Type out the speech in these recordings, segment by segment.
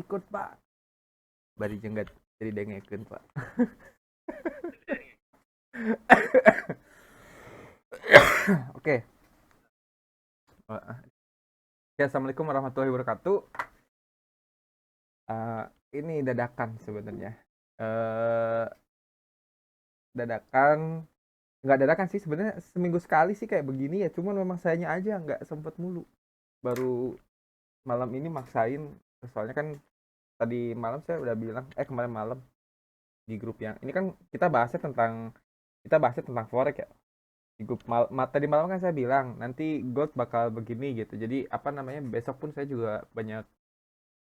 record pak bari jenggat jadi dengekeun pak. Oke. Ya, assalamualaikum warahmatullahi wabarakatuh. Eh, ini dadakan sebenarnya. eh Dadakan, nggak dadakan sih sebenarnya, seminggu sekali sih kayak begini ya. Cuman memang sayanya aja nggak sempet mulu. Baru malam ini maksain, soalnya kan tadi malam saya udah bilang, kemarin malam di grup yang ini kan kita bahasnya tentang forex ya. Di grup tadi malam kan saya bilang nanti gold bakal begini gitu. Jadi apa namanya, besok pun saya juga banyak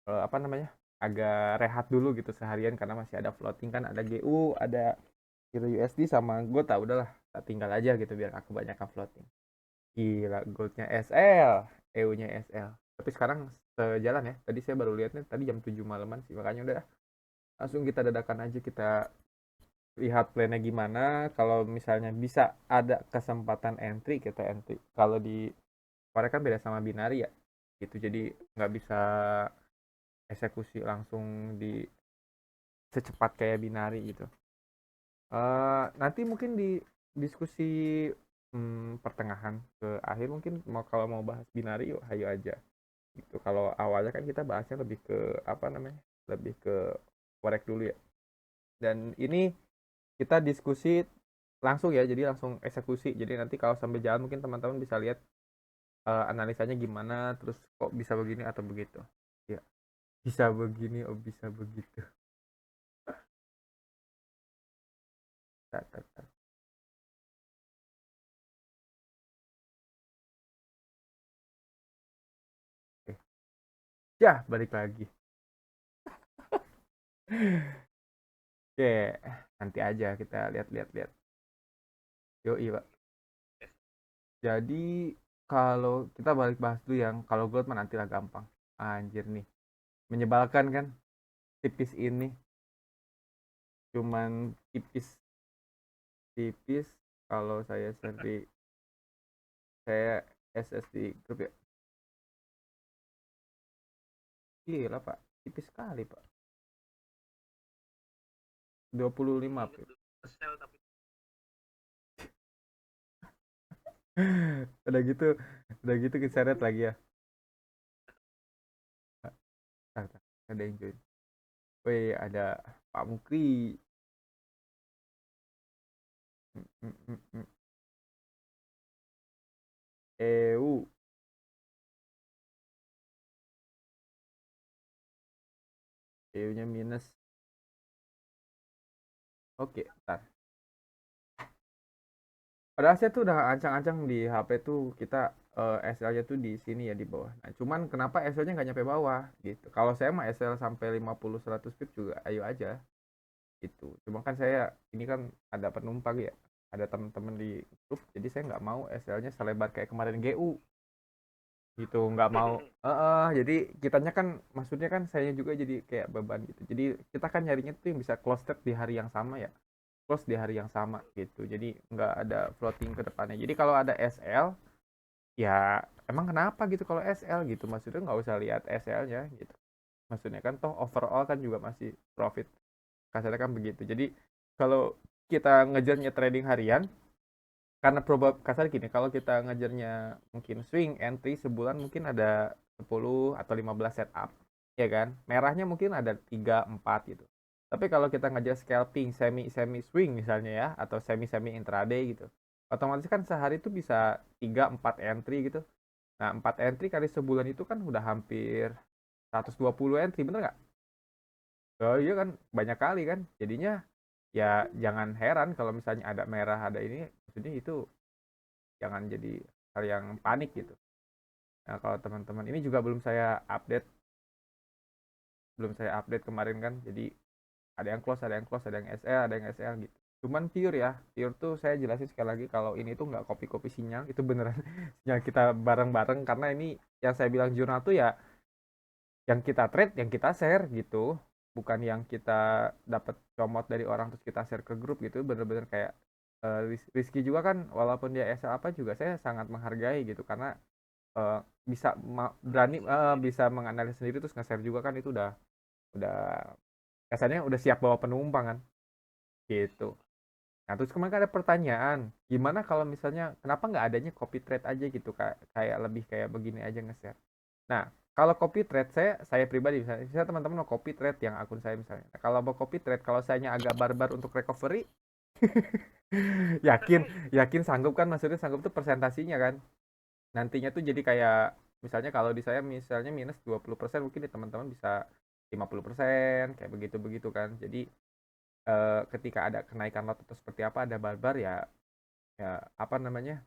apa namanya, agak rehat dulu gitu seharian karena masih ada floating kan, ada GU, ada Euro USD sama gold. Tak udahlah, tak tinggal aja gitu biar aku banyak floating. Gila, goldnya SL, EU-nya SL. Tapi sekarang sejalan ya. Tadi saya baru lihatnya tadi jam 7 malaman sih, makanya udah langsung kita dadakan aja, kita lihat plannya gimana. Kalau misalnya bisa ada kesempatan entry, kita entry. Kalau di Korea kan beda sama binari ya gitu, jadi nggak bisa eksekusi langsung di secepat kayak binari gitu. Nanti mungkin di diskusi pertengahan ke akhir mungkin kalau mau bahas binari, yuk hayo aja gitu. Kalau awalnya kan kita bahasnya lebih ke apa namanya, lebih ke korek dulu ya. Dan ini kita diskusi langsung ya, jadi langsung eksekusi. Jadi nanti kalau sampai jalan mungkin teman-teman bisa lihat analisanya gimana, terus kok bisa begini atau begitu ya, bisa begini oh bisa begitu. Tar, tar, tar. Oke, ya balik lagi. Oke, nanti aja kita lihat-lihat. Yo iya pak. Jadi kalau kita balik bahas dulu yang kalau gold mah nanti lah gampang. Anjir nih, menyebalkan kan, tipis ini, cuman tipis tipis. Kalau saya sendiri, saya SS di grup ya. Gila pak, tipis sekali pak, 25 pip. udah gitu udah gitu keseret lagi ya. Ah, ada yang join. Wih, ada Pak Mukri. Mm, mm, mm, mm. EU EU-nya minus. Oke, ntar. Padahal saya tuh udah ancang-ancang di HP tuh kita SL-nya tuh di sini ya, di bawah. Nah, cuman kenapa SL-nya nggak nyampe bawah gitu. Kalau saya mah SL sampai 50-100 pip juga ayo aja gitu. Cuma kan saya ini kan ada penumpang ya, ada teman-teman di grup, jadi saya nggak mau SL-nya selebar kayak kemarin GU gitu, nggak mau. Jadi kitanya kan, maksudnya kan saya juga jadi kayak beban gitu. Jadi kita kan nyarinya tuh yang bisa close trade di hari yang sama ya, close di hari yang sama gitu. Jadi nggak ada floating ke depannya. Jadi kalau ada SL, ya emang kenapa gitu kalau SL gitu, maksudnya nggak usah lihat SL-nya gitu. Maksudnya kan toh overall kan juga masih profit, kasarnya kan begitu. Jadi kalau kita ngejarnya trading harian, karena probab kasar gini, kalau kita ngajarnya mungkin swing entry sebulan mungkin ada 10 atau 15 setup ya kan, merahnya mungkin ada 3 4 gitu. Tapi kalau kita ngajar scalping semi semi swing misalnya ya, atau semi semi intraday gitu, otomatis kan sehari itu bisa 3 4 entry gitu. Nah, 4 entry kali sebulan itu kan udah hampir 120 entry, bener nggak? Oh iya kan, banyak kali kan, jadinya ya jangan heran kalau misalnya ada merah ada ini, maksudnya itu jangan jadi hal yang panik gitu. Nah, kalau teman-teman ini juga belum saya update kemarin kan. Jadi ada yang close, ada yang close, ada yang SL, ada yang SL gitu. Cuman pure ya, pure tuh saya jelasin sekali lagi, kalau ini tuh nggak copy-copy sinyal, itu beneran sinyal kita bareng-bareng. Karena ini yang saya bilang jurnal tuh ya, yang kita trade, yang kita share gitu, bukan yang kita dapat comot dari orang terus kita share ke grup gitu. Bener-bener kayak Rizky juga kan, walaupun dia SL apa juga saya sangat menghargai gitu, karena bisa berani bisa menganalisis sendiri terus nge-share juga kan, itu udah udah kesannya udah siap bawa penumpang kan gitu. Nah terus kemarin kan ada pertanyaan, gimana kalau misalnya kenapa nggak adanya copy trade aja gitu, kayak lebih kayak begini aja nge-share. Nah kalau copy trade, saya pribadi misalnya teman-teman mau copy trade yang akun saya misalnya. Nah, kalau mau copy trade, kalau saya agak barbar untuk recovery, yakin yakin sanggup kan, maksudnya sanggup tuh presentasinya kan. Nantinya tuh jadi kayak misalnya kalau di saya misalnya minus 20%, mungkin di teman-teman bisa 50%, kayak begitu-begitu kan. Jadi ketika ada kenaikan lot atau seperti apa, ada barbar ya, apa namanya,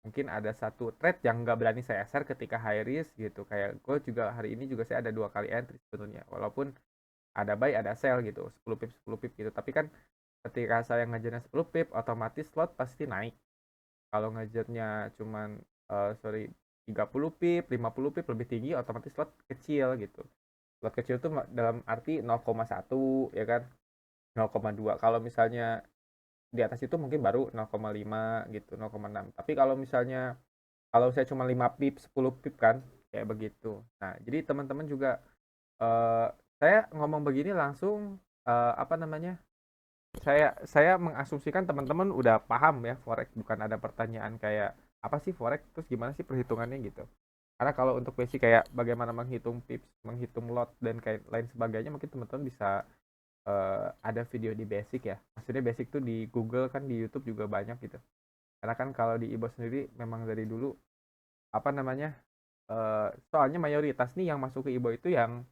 mungkin ada satu trade yang nggak berani saya share ketika high risk gitu. Kayak gue juga hari ini juga saya ada 2 kali entry sebetulnya, walaupun ada buy ada sell gitu, 10 pip 10 pip gitu. Tapi kan ketika saya ngajarnya 10 pip, otomatis slot pasti naik. Kalau ngajarnya cuman sorry 30 pip 50 pip lebih tinggi, otomatis slot kecil gitu. Slot kecil tuh dalam arti 0,1 ya kan, 0,2. Kalau misalnya di atas itu mungkin baru 0,5 gitu, 0,6. Tapi kalau misalnya saya cuma 5 pip 10 pip kan kayak begitu. Nah jadi teman-teman juga, eh, saya ngomong begini langsung, apa namanya, saya mengasumsikan teman-teman udah paham ya forex, bukan ada pertanyaan kayak apa sih forex, terus gimana sih perhitungannya gitu. Karena kalau untuk basic kayak bagaimana menghitung pips, menghitung lot dan kayak lain sebagainya, mungkin teman-teman bisa ada video di basic ya. Maksudnya basic tuh di Google kan, di YouTube juga banyak gitu. Karena kan kalau di Ibo sendiri memang dari dulu apa namanya, soalnya mayoritas nih yang masuk ke Ibo itu yang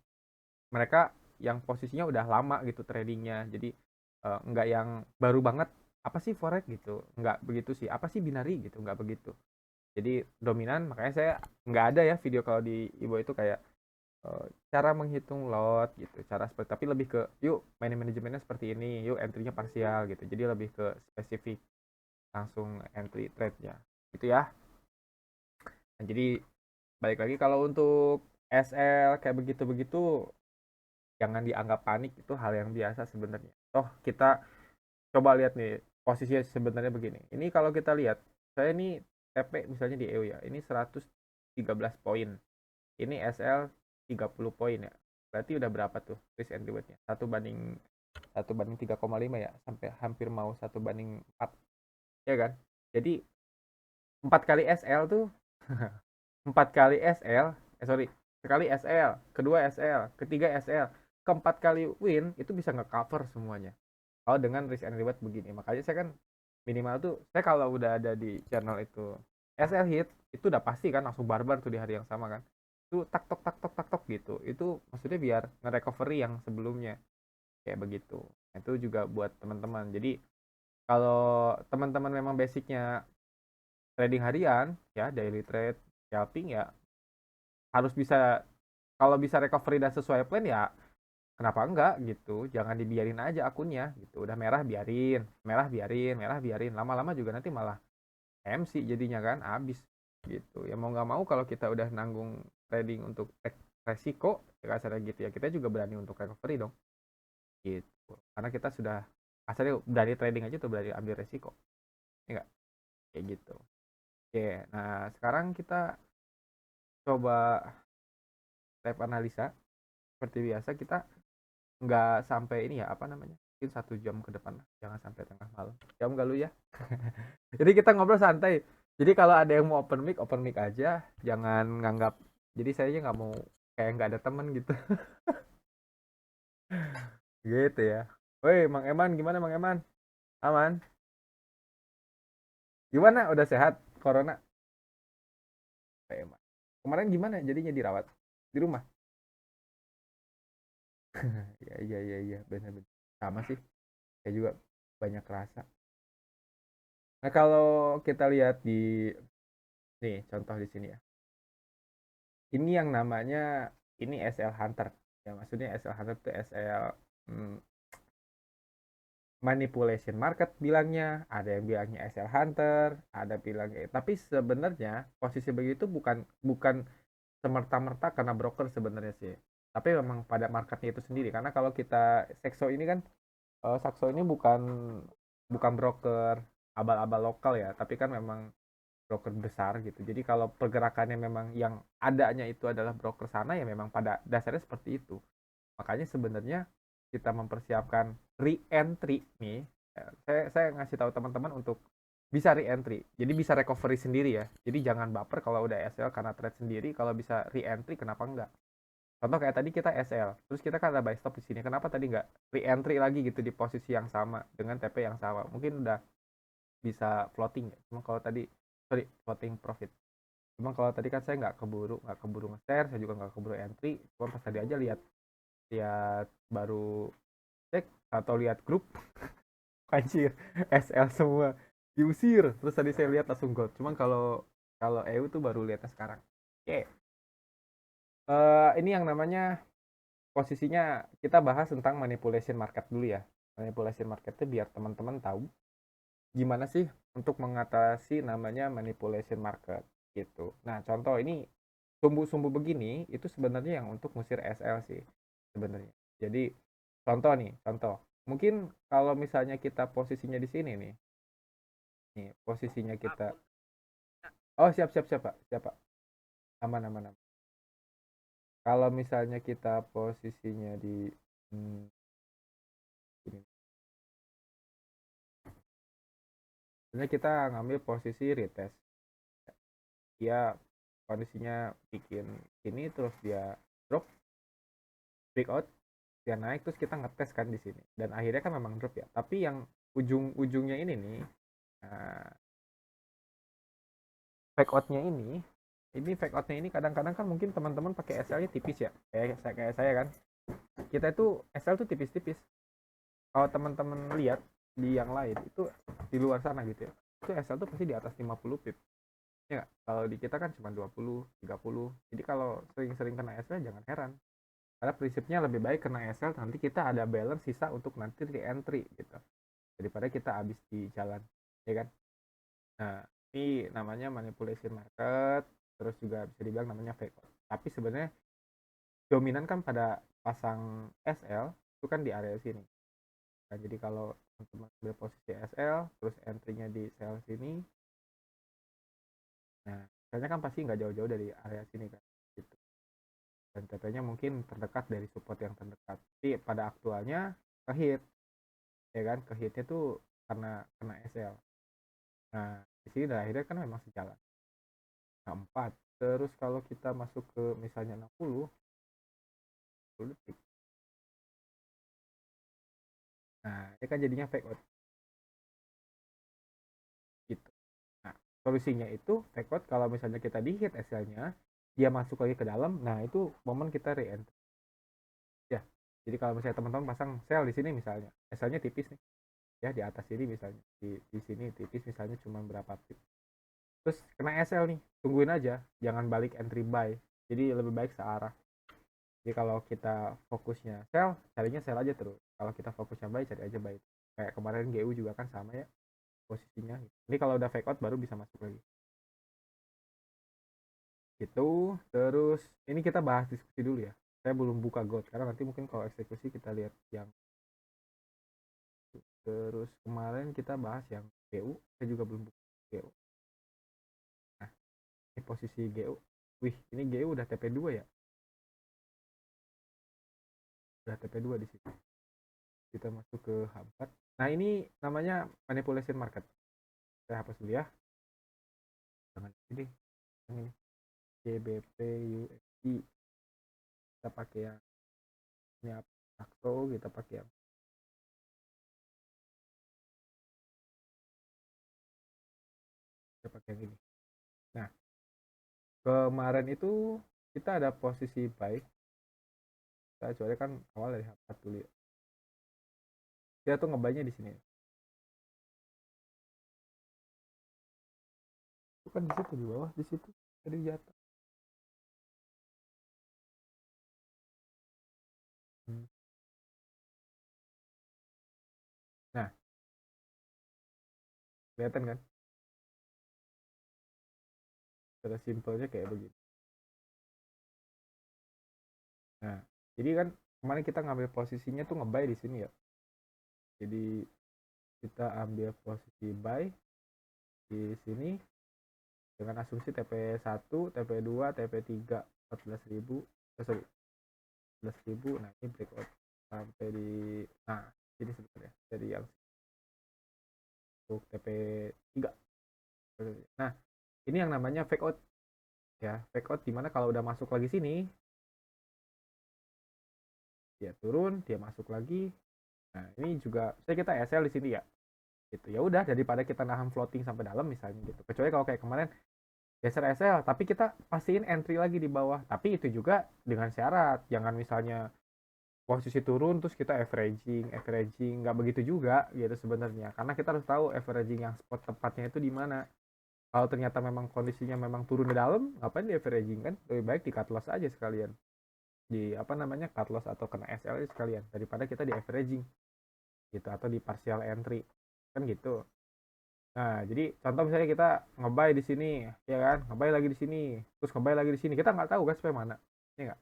mereka yang posisinya udah lama gitu tradingnya. Jadi nggak yang baru banget apa sih forex gitu, nggak begitu sih. Apa sih binary gitu, nggak begitu. Jadi dominan, makanya saya nggak ada ya video kalau di Ibo itu kayak cara menghitung lot gitu, cara seperti, tapi lebih ke yuk main manajemennya seperti ini, yuk entry-nya parsial gitu. Jadi lebih ke spesifik, langsung entry trade-nya gitu ya. Nah, jadi balik lagi kalau untuk SL kayak begitu-begitu, jangan dianggap panik, itu hal yang biasa sebenarnya. Toh kita coba lihat nih posisinya sebenarnya begini. Ini kalau kita lihat, saya ini TP misalnya di EU ya, ini 113 poin. Ini SL 30 poin ya. Berarti udah berapa tuh risk and rewardnya? Satu banding 3,5 ya, sampai hampir mau 1/4 ya kan. Jadi 4 kali SL tuh 4 kali SL, sorry, sekali SL, kedua SL, ketiga SL, keempat kali win itu bisa nge-cover semuanya. Kalau dengan risk and reward begini, makanya saya kan minimal tuh, saya kalau udah ada di channel itu SL hit, itu udah pasti kan langsung barbar tuh di hari yang sama kan. Itu tak tok tak tok tak tok gitu. Itu maksudnya biar nge-recovery yang sebelumnya kayak begitu. Nah, itu juga buat teman-teman. Jadi kalau teman-teman memang basicnya trading harian ya, daily trade, scalping ya, harus bisa, kalau bisa recovery dan sesuai plan ya kenapa enggak gitu. Jangan dibiarin aja akunnya gitu, udah merah biarin, merah biarin, merah biarin, lama-lama juga nanti malah MC jadinya kan, habis gitu ya. Mau nggak mau kalau kita udah nanggung trading untuk resiko ya kasarnya gitu ya, kita juga berani untuk recovery dong gitu. Karena kita sudah asalnya berani trading aja tuh berani ambil resiko ya enggak, kayak gitu. Oke, nah sekarang kita coba live analisa. Seperti biasa kita nggak sampai ini ya, apa namanya, mungkin 1 jam ke depan lah, jangan sampai tengah malam, jam gak lu ya. Jadi kita ngobrol santai, jadi kalau ada yang mau open mic aja, jangan nganggap jadi saya aja nggak mau kayak nggak ada temen gitu. Gitu ya. Woi Mang Eman, gimana Mang Eman, aman, gimana, udah sehat corona? Eman kemarin gimana jadinya, dirawat di rumah? Ya iya iya iya, benar-benar sama sih, saya juga banyak rasa. Nah kalau kita lihat di nih contoh di sini ya, ini yang namanya, ini SL Hunter ya, maksudnya SL Hunter itu SL, hmm, manipulation market bilangnya, ada yang bilangnya SL Hunter, ada bilangnya, tapi sebenarnya posisi begitu bukan bukan semerta-merta karena broker sebenarnya sih, tapi memang pada marketnya itu sendiri. Karena kalau kita Saxo ini kan, Saxo ini bukan bukan broker abal-abal lokal ya, tapi kan memang broker besar gitu. Jadi kalau pergerakannya memang yang adanya itu adalah broker sana, ya memang pada dasarnya seperti itu. Makanya sebenarnya kita mempersiapkan re-entry nih, saya ngasih tahu teman-teman untuk bisa re-entry. Jadi bisa recovery sendiri ya. Jadi jangan baper kalau udah SL karena trade sendiri, kalau bisa re-entry kenapa enggak? Contoh kayak tadi kita SL, terus kita kan ada buy stop di sini. Kenapa tadi nggak re-entry lagi gitu di posisi yang sama dengan TP yang sama? Mungkin udah bisa floating ya. Cuma kalau tadi sorry floating profit. Cuma kalau tadi kan saya nggak keburu nge-share, saya juga nggak keburu entry. Cuma pas tadi aja lihat lihat baru cek atau lihat grup anjir SL semua diusir. Terus tadi saya lihat langsung gold. Cuman kalau kalau EU tuh baru lihatnya sekarang. Oke. Ini yang namanya posisinya kita bahas tentang manipulation market dulu ya. Manipulation market itu biar teman-teman tahu gimana sih untuk mengatasi namanya manipulation market gitu. Nah, contoh ini sumbu-sumbu begini itu sebenarnya yang untuk ngusir SL sih sebenarnya. Jadi contoh nih, contoh. Mungkin kalau misalnya kita posisinya di sini nih. Nih, posisinya kita. Oh, siap siap siap, Pak. Siap, Pak. Aman aman aman. Kalau misalnya kita posisinya di ini. Sebenarnya kita ngambil posisi retest. Dia kondisinya bikin ini terus dia drop breakout dia naik terus kita ngetes kan di sini dan akhirnya kan memang drop ya, tapi yang ujung-ujungnya ini nih, nah, fake outnya ini fake outnya ini kadang-kadang kan mungkin teman-teman pakai SL nya tipis ya, kayak saya kan, kita itu SL tuh tipis-tipis. Kalau teman-teman lihat di yang lain itu di luar sana gitu ya, itu SL tuh pasti di atas 50 pip ya. Kalau di kita kan cuma 20 30, jadi kalau sering-sering kena SL jangan heran, karena prinsipnya lebih baik kena SL nanti kita ada balance sisa untuk nanti re-entry gitu daripada kita habis di jalan ya kan. Nah, ini namanya manipulation market, terus juga bisa dibilang namanya fake out. Tapi sebenarnya dominan kan pada pasang SL itu kan di area sini. Nah, jadi kalau teman-teman ambil posisi SL terus entry-nya di sell sini, nah misalnya kan pasti nggak jauh-jauh dari area sini kan gitu. Dan TP-nya mungkin terdekat dari support yang terdekat. Tapi pada aktualnya ke hit ya kan, ke hitnya tuh karena kena SL. Nah, di sini akhirnya kan memang sejalan. Nah, 4. Terus kalau kita masuk ke misalnya 60 detik. Nah, ini kan jadinya fake out gitu. Nah, solusinya itu fake out kalau misalnya kita di hit SL-nya, dia masuk lagi ke dalam, nah itu momen kita re-entry. Ya. Jadi kalau misalnya teman-teman pasang sell di sini misalnya, SL-nya tipis nih. Ya, di atas sini misalnya. Di sini tipis misalnya cuma berapa pip. Terus kena SL nih, tungguin aja, jangan balik entry buy. Jadi lebih baik searah. Jadi kalau kita fokusnya sell, carinya sell aja terus. Kalau kita fokusnya buy, cari aja buy. Kayak kemarin GU juga kan sama ya posisinya. Ini kalau udah fake out baru bisa masuk lagi. Gitu. Terus ini kita bahas diskusi dulu ya. Saya belum buka gold karena nanti mungkin kalau eksekusi kita lihat yang. Terus kemarin kita bahas yang GU, saya juga belum buka GU. Nah, ini posisi GU. Wih, ini GU udah TP2 ya. Udah TP2 di sini. Kita masuk ke H4. Nah, ini namanya manipulation market. Saya hapus dulu ya. Jangan ini. Yang ini. GBP USD. Kita pakai yang ini makro, kita pakai yang kita pakai yang ini. Nah, kemarin itu kita ada posisi buy. Kita coba kan awal dari H4 dulu ya. Dia tuh ngebaynya di sini. Itu kan di situ di bawah, di situ tadi jatuh. Nah, kelihatan kan? Cara simpelnya kayak begini. Nah, jadi kan kemarin kita ngambil posisinya tuh ngebay di sini ya. Jadi kita ambil posisi buy di sini dengan asumsi TP1, TP2, TP3 14.000. Sorry. 11.000. Nah ini breakout sampai di, nah ini sebenarnya dari yang untuk TP3. Nah ini yang namanya fake out ya. Fake out dimana kalau udah masuk lagi sini dia turun, dia masuk lagi. Nah ini juga saya kita SL di sini ya gitu. Ya udah, daripada kita nahan floating sampai dalam misalnya gitu, kecuali kalau kayak kemarin geser SL tapi kita pastiin entry lagi di bawah. Tapi itu juga dengan syarat jangan misalnya posisi turun terus kita averaging nggak begitu juga gitu sebenarnya, karena kita harus tahu averaging yang spot tepatnya itu di mana. Kalau ternyata memang kondisinya memang turun di dalam, ngapain di averaging, kan lebih baik di cut loss aja sekalian, di apa namanya cut loss atau kena SL aja sekalian daripada kita di averaging gitu atau di partial entry kan gitu. Nah jadi contoh misalnya kita ngebuy di sini ya kan, ngebuy lagi di sini, terus ngebuy lagi di sini, kita nggak tahu kan sampai mana, ini nggak,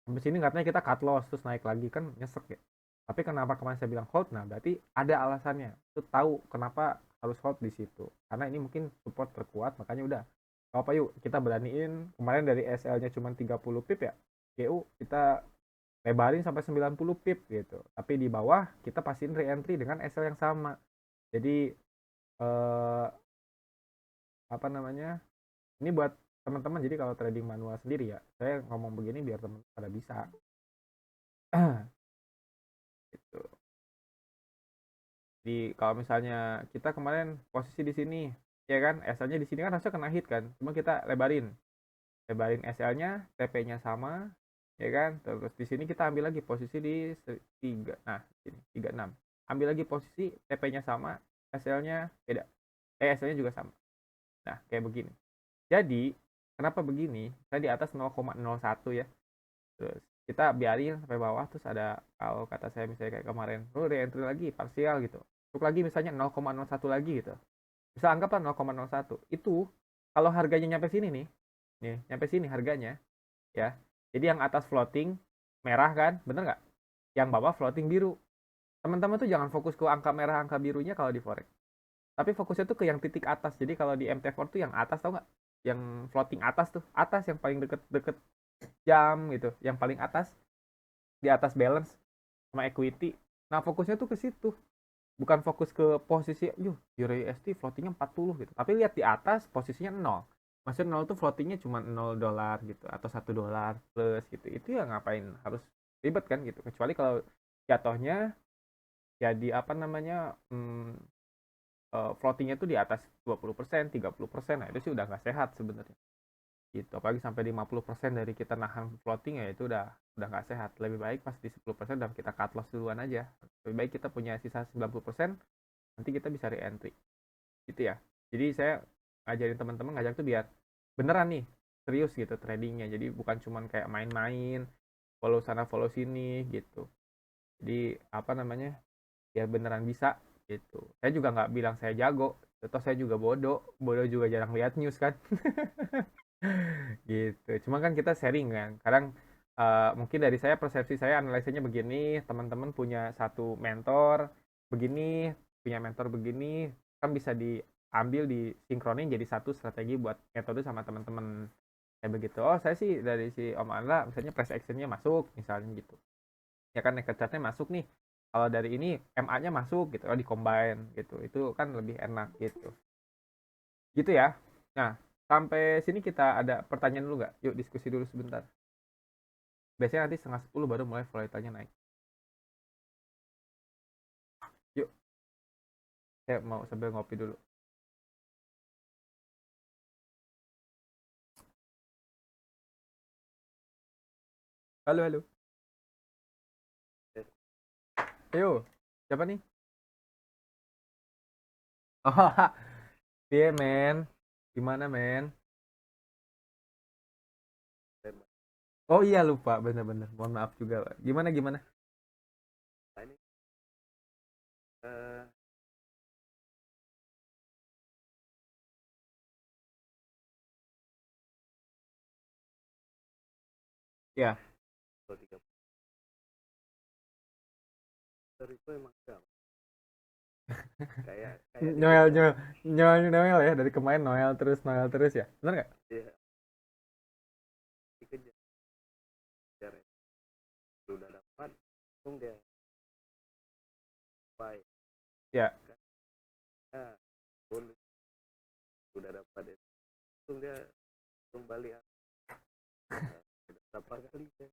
sampai sini katanya kita cut loss terus naik lagi kan nyesek ya. Tapi kenapa kemarin saya bilang hold, nah berarti ada alasannya, itu tahu kenapa harus hold di situ, karena ini mungkin support terkuat, makanya udah apa yuk kita beraniin. Kemarin dari SL-nya cuma 30 pip ya, GU kita lebarin sampai 90 pip gitu, tapi di bawah kita pastiin re-entry dengan SL yang sama. Jadi eh, apa namanya, ini buat teman-teman, jadi kalau trading manual sendiri ya, saya ngomong begini biar teman pada bisa gitu. Di kalau misalnya kita kemarin posisi di sini ya kan, SL-nya di sini kan harusnya kena hit kan, cuma kita lebarin SL-nya, TP-nya sama ya kan. Terus di sini kita ambil lagi posisi di 3, nah sini 36, ambil lagi posisi, TP-nya sama, SL-nya beda, SL-nya juga sama. Nah kayak begini. Jadi kenapa begini, saya di atas 0,01 ya, terus kita biarin sampai bawah, terus ada, kalau kata saya misalnya kayak kemarin lu re-entry lagi parsial gitu, untuk lagi misalnya 0,01 lagi gitu, bisa anggaplah 0,01 itu, kalau harganya nyampe sini nih nyampe sini harganya ya, jadi yang atas floating merah kan, bener nggak, yang bawah floating biru. Teman-teman tuh jangan fokus ke angka merah angka birunya kalau di forex, tapi fokusnya tuh ke yang titik atas. Jadi kalau di MT4 tuh yang atas, tau nggak, yang floating atas tuh, atas yang paling deket-deket jam gitu, yang paling atas, di atas balance sama equity. Nah fokusnya tuh ke situ, bukan fokus ke posisi yuh Euro USD floatingnya 40 gitu, tapi lihat di atas posisinya 0. Maksudnya 0 tuh floatingnya cuma $0 gitu atau $1 plus gitu, itu ya ngapain harus ribet kan gitu, kecuali kalau jatuhnya jadi apa namanya, floatingnya tuh di atas 20%, 30%. Nah itu sih udah nggak sehat sebenarnya gitu, apalagi sampai 50% dari kita nahan floating, ya itu udah nggak sehat. Lebih baik pas di 10% dan kita cut loss duluan aja, lebih baik kita punya sisa 90%, nanti kita bisa re-entry gitu ya. Jadi saya ngajarin teman-teman, ngajak tuh biar beneran nih serius gitu tradingnya, jadi bukan cuman kayak main-main follow sana follow sini gitu. Jadi apa namanya, biar beneran bisa gitu. Saya juga nggak bilang saya jago, atau saya juga bodoh, bodoh juga jarang lihat news kan. Gitu, cuma kan kita sharing kan kadang, mungkin dari saya, persepsi saya analisanya begini, teman-teman punya satu mentor begini, punya mentor begini, kan bisa diambil disinkronin jadi satu strategi buat metode sama teman-teman kayak begitu. Oh saya sih dari si Om Andra misalnya price actionnya masuk misalnya gitu ya kan, naked chartnya masuk nih, kalau dari ini MA-nya masuk gitu, oh di combine gitu, itu kan lebih enak gitu gitu ya. Nah, sampai sini kita ada pertanyaan dulu nggak? Yuk diskusi dulu sebentar. Biasanya nanti 9:30 baru mulai volatile-nya naik. Yuk, saya mau sambil ngopi dulu. Halo, halo. Ayo, siapa nih? Oh, iya men. Gimana men? Oh iya lupa, bener-bener. Mohon maaf juga, Pak. Gimana gimana? Ya. Noel, Noel, Noel, Noel ya, dari kemarin Noel terus ya, bener nggak? untung dia baik Ya. kan, bonus udah dapat itu, untung dia kembali berapa kali ya.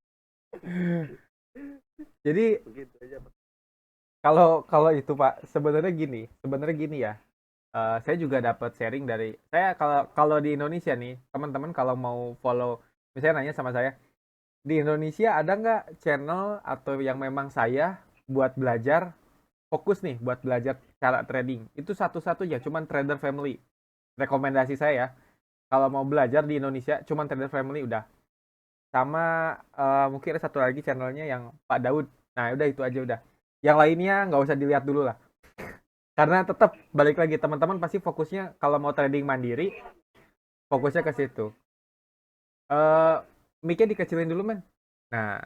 Jadi Begitu aja Pak. kalau kalau itu Pak, sebenarnya gini ya. Saya juga dapat sharing dari saya kalau kalau di Indonesia nih, teman-teman kalau mau follow, misalnya nanya sama saya, di Indonesia ada nggak channel atau yang memang saya buat belajar fokus nih buat belajar cara trading. Itu satu-satunya, cuman Trader Family. Rekomendasi saya ya, kalau mau belajar di Indonesia, cuman Trader Family udah. Sama mungkin ada satu lagi channelnya yang Pak Daud. Nah udah itu aja udah. Yang lainnya nggak usah dilihat dulu lah. Karena tetap balik lagi teman-teman pasti fokusnya kalau mau trading mandiri, fokusnya ke situ. Eh mic-nya dikecilin dulu men. Nah,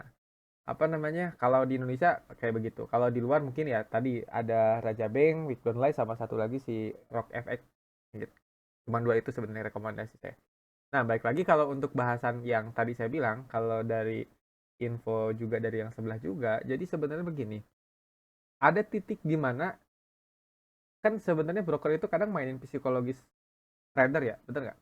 apa namanya? Kalau di Indonesia kayak begitu. Kalau di luar mungkin ya tadi ada Raja Beng, Weekend Live sama satu lagi si Rock FX gitu. Cuman dua itu sebenarnya rekomendasi saya. Nah, baik lagi kalau untuk bahasan yang tadi saya bilang, kalau dari info juga dari yang sebelah juga, jadi sebenarnya begini, ada titik di mana kan sebenarnya broker itu kadang mainin psikologis trader ya, betul nggak?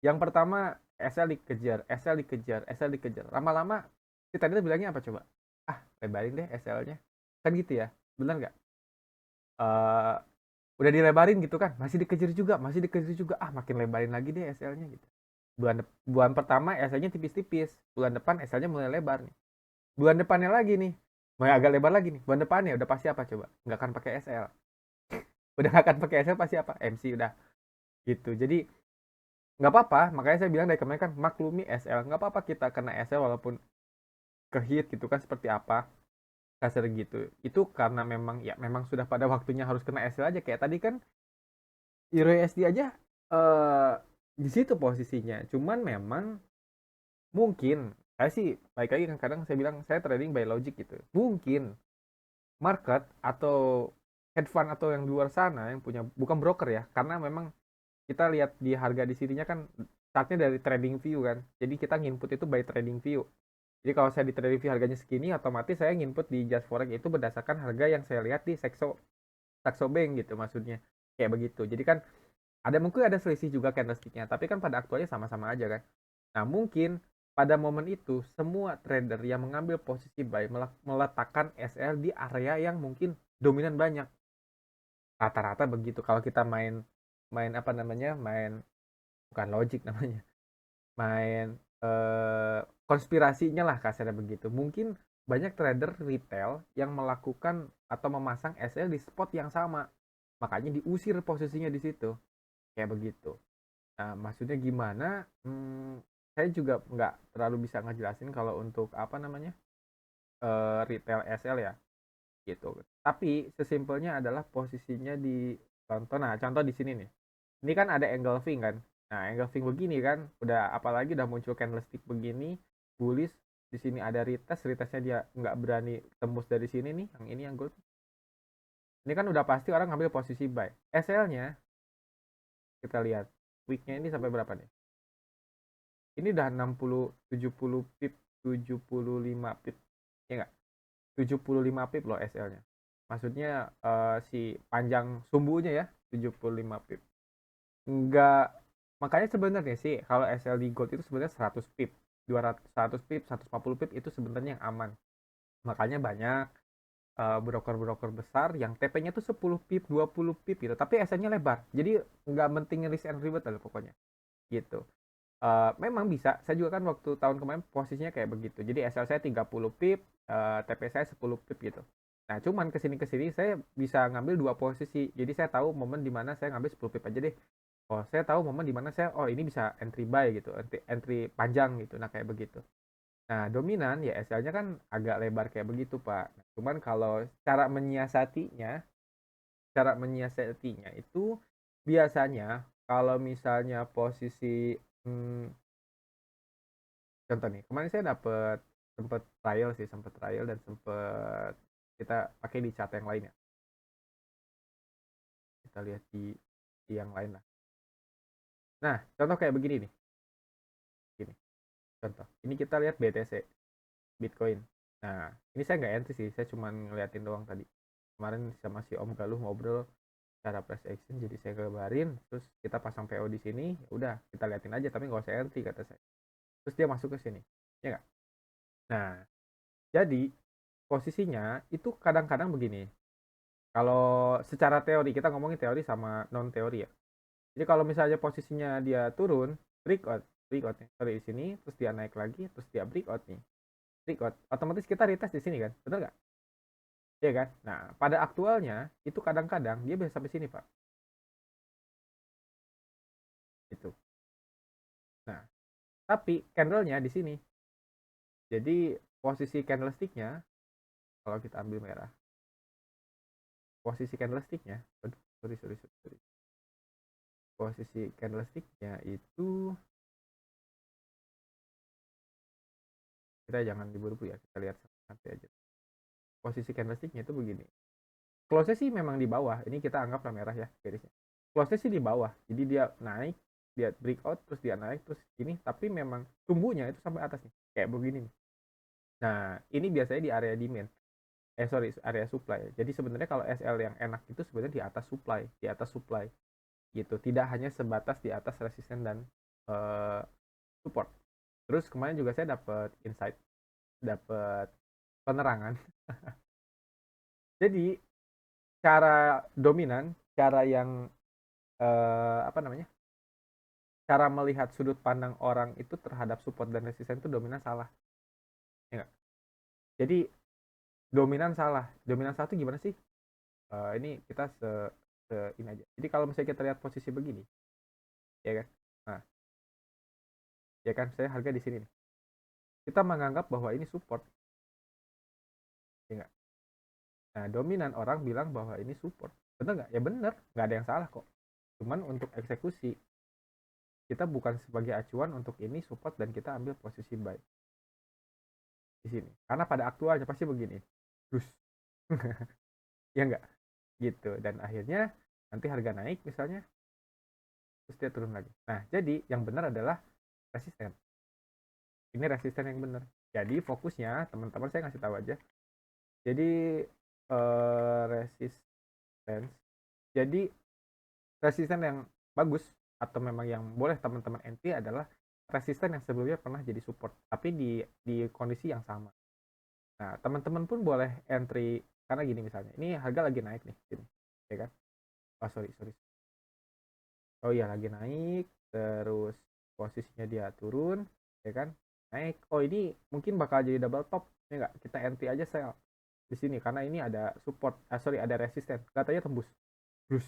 Yang pertama SL dikejar, SL dikejar, SL dikejar. Lama-lama si trader bilangnya apa coba? Ah, lebarin deh SL-nya. Kan gitu ya, benar nggak? Eh udah dilebarin gitu kan, masih dikejar juga, masih dikejar juga. Ah, makin lebarin lagi deh SL-nya gitu. Bulan pertama SL-nya tipis-tipis, bulan depan SL-nya mulai lebar nih. Bulan depannya lagi nih, mulai agak lebar lagi nih. Bulan depannya udah pasti apa coba? Nggak akan pakai SL. Udah nggak akan pakai SL pasti apa? MC udah gitu. Jadi nggak apa-apa, makanya saya bilang dari kemarin kan maklumi SL, nggak apa-apa kita kena SL walaupun kehit gitu kan seperti apa kasar gitu. Itu karena memang ya memang sudah pada waktunya harus kena SL aja kayak tadi kan Euro USD aja eh di situ posisinya. Cuman memang mungkin saya sih baik lagi kan kadang saya bilang saya trading by logic gitu. Mungkin market atau hedge fund atau yang di luar sana yang punya bukan broker ya, karena memang kita lihat di harga di sininya kan startnya dari trading view kan. Jadi kita nginput itu by trading view. Jadi kalau saya di trading view harganya segini, otomatis saya nginput di Just Forex itu berdasarkan harga yang saya lihat di Saxo Bank gitu maksudnya. Kayak begitu. Jadi kan ada mungkin ada selisih juga candlesticknya, tapi kan pada aktualnya sama-sama aja kan. Nah mungkin pada momen itu semua trader yang mengambil posisi buy meletakkan SL di area yang mungkin dominan banyak. Rata-rata begitu. Kalau kita main main apa namanya main bukan logik namanya main konspirasinya lah kasarnya begitu. Mungkin banyak trader retail yang melakukan atau memasang SL di spot yang sama, makanya diusir posisinya di situ kayak begitu. Nah maksudnya gimana? Saya juga nggak terlalu bisa ngejelasin kalau untuk apa namanya retail SL ya gitu. Tapi sesimpelnya adalah posisinya di contoh. Nah contoh di sini nih, ini kan ada engulfing kan. Nah engulfing begini kan udah apalagi udah muncul candlestick begini bullish, di sini ada retestnya dia nggak berani tembus dari sini nih, yang ini yang gold ini kan udah pasti orang ngambil posisi buy. SL-nya kita lihat weeknya ini sampai berapa nih, ini udah 60 70 pip, 75 pip ya nggak, 75 pip loh SL-nya, maksudnya si panjang sumbunya ya 75 pip. Enggak, makanya sebenarnya sih kalau SLD Gold itu sebenarnya 100 pip, 200 100 pip, 150 pip itu sebenarnya yang aman. Makanya banyak broker-broker besar yang TP-nya tuh 10 pip, 20 pip gitu, tapi SL-nya lebar. Jadi nggak penting risk and reward lah pokoknya gitu. Memang bisa, saya juga kan waktu tahun kemarin posisinya kayak begitu. Jadi SL saya 30 pip, TP saya 10 pip gitu. Nah, cuman kesini-kesini saya bisa ngambil dua posisi. Jadi saya tahu momen dimana saya ngambil 10 pip aja deh. Oh, saya tahu momen dimana saya, oh ini bisa entry buy gitu, entry panjang gitu. Nah, kayak begitu. Nah, dominan ya SL-nya kan agak lebar kayak begitu, Pak. Nah, cuman kalau cara menyiasatinya itu biasanya kalau misalnya posisi hmm, contoh nih, kemarin saya dapet sempet trial dan sempet kita pakai di chat yang lain ya. Kita lihat di yang lain lah. Nah, contoh kayak begini nih. Gini, contoh. Ini kita lihat BTC, Bitcoin. Nah, ini saya nggak entry sih, saya cuma ngeliatin doang tadi. Kemarin sama si Om Galuh ngobrol cara price action, jadi saya kabarin, terus kita pasang PO di sini, udah kita liatin aja, tapi nggak usah entry kata saya. Terus dia masuk ke sini, ya nggak? Nah, jadi posisinya itu kadang-kadang begini. Kalau secara teori, kita ngomongin teori sama non teori ya. Jadi kalau misalnya posisinya dia turun, breakout nih, sorry di sini, terus dia naik lagi, terus dia breakout nih, breakout, otomatis kita retest di sini kan, benar nggak? Iya kan? Nah, pada aktualnya itu kadang-kadang dia bisa sampai sini pak, itu. Nah, tapi candlenya di sini. Jadi posisi candlesticknya, kalau kita ambil merah, posisi candlesticknya, sorry, posisi candlesticknya itu, kita jangan diburu-buru ya, kita lihat sampai aja. Posisi candlesticknya itu begini. Close-nya sih memang di bawah. Ini kita anggaplah merah ya garisnya. Close-nya sih di bawah. Jadi dia naik, dia breakout, terus dia naik, terus ini. Tapi memang tumbuhnya itu sampai atas nih. Kayak begini nih. Nah, ini biasanya di area demand. Sorry, area supply. Jadi sebenarnya kalau SL yang enak itu sebenarnya di atas supply. Di atas supply. Gitu. Tidak hanya sebatas di atas resisten dan support. Terus kemarin juga saya dapat insight. Dapat penerangan. Jadi cara dominan, cara yang apa namanya, cara melihat sudut pandang orang itu terhadap support dan resisten itu dominan salah, ya nggak? Jadi dominan satu gimana sih? Ini kita ini aja. Jadi kalau misalnya kita lihat posisi begini, ya kan? Nah, ya kan saya harga di sini nih. Kita menganggap bahwa ini support, ya nggak? Nah, dominan orang bilang bahwa ini support, bener nggak? Ya bener, nggak ada yang salah kok. Cuman untuk eksekusi kita bukan sebagai acuan untuk ini support dan kita ambil posisi buy di sini. Karena pada aktualnya pasti begini, terus ya enggak gitu, dan akhirnya nanti harga naik misalnya, terus dia turun lagi. Nah, jadi yang benar adalah resisten. Ini resisten yang benar. Jadi fokusnya teman-teman saya ngasih tahu aja. Jadi resistance. Jadi resisten yang bagus atau memang yang boleh teman-teman entry adalah resisten yang sebelumnya pernah jadi support, tapi di kondisi yang sama. Nah, teman-teman pun boleh entry karena gini misalnya. Ini harga lagi naik nih, gini, ya kan? Oh, sorry. Oh iya, lagi naik, terus posisinya dia turun, ya kan? Naik. Oh, ini mungkin bakal jadi double top. Ini enggak, kita entry aja sell di sini karena ini ada support, ada resisten. Katanya tembus. Terus,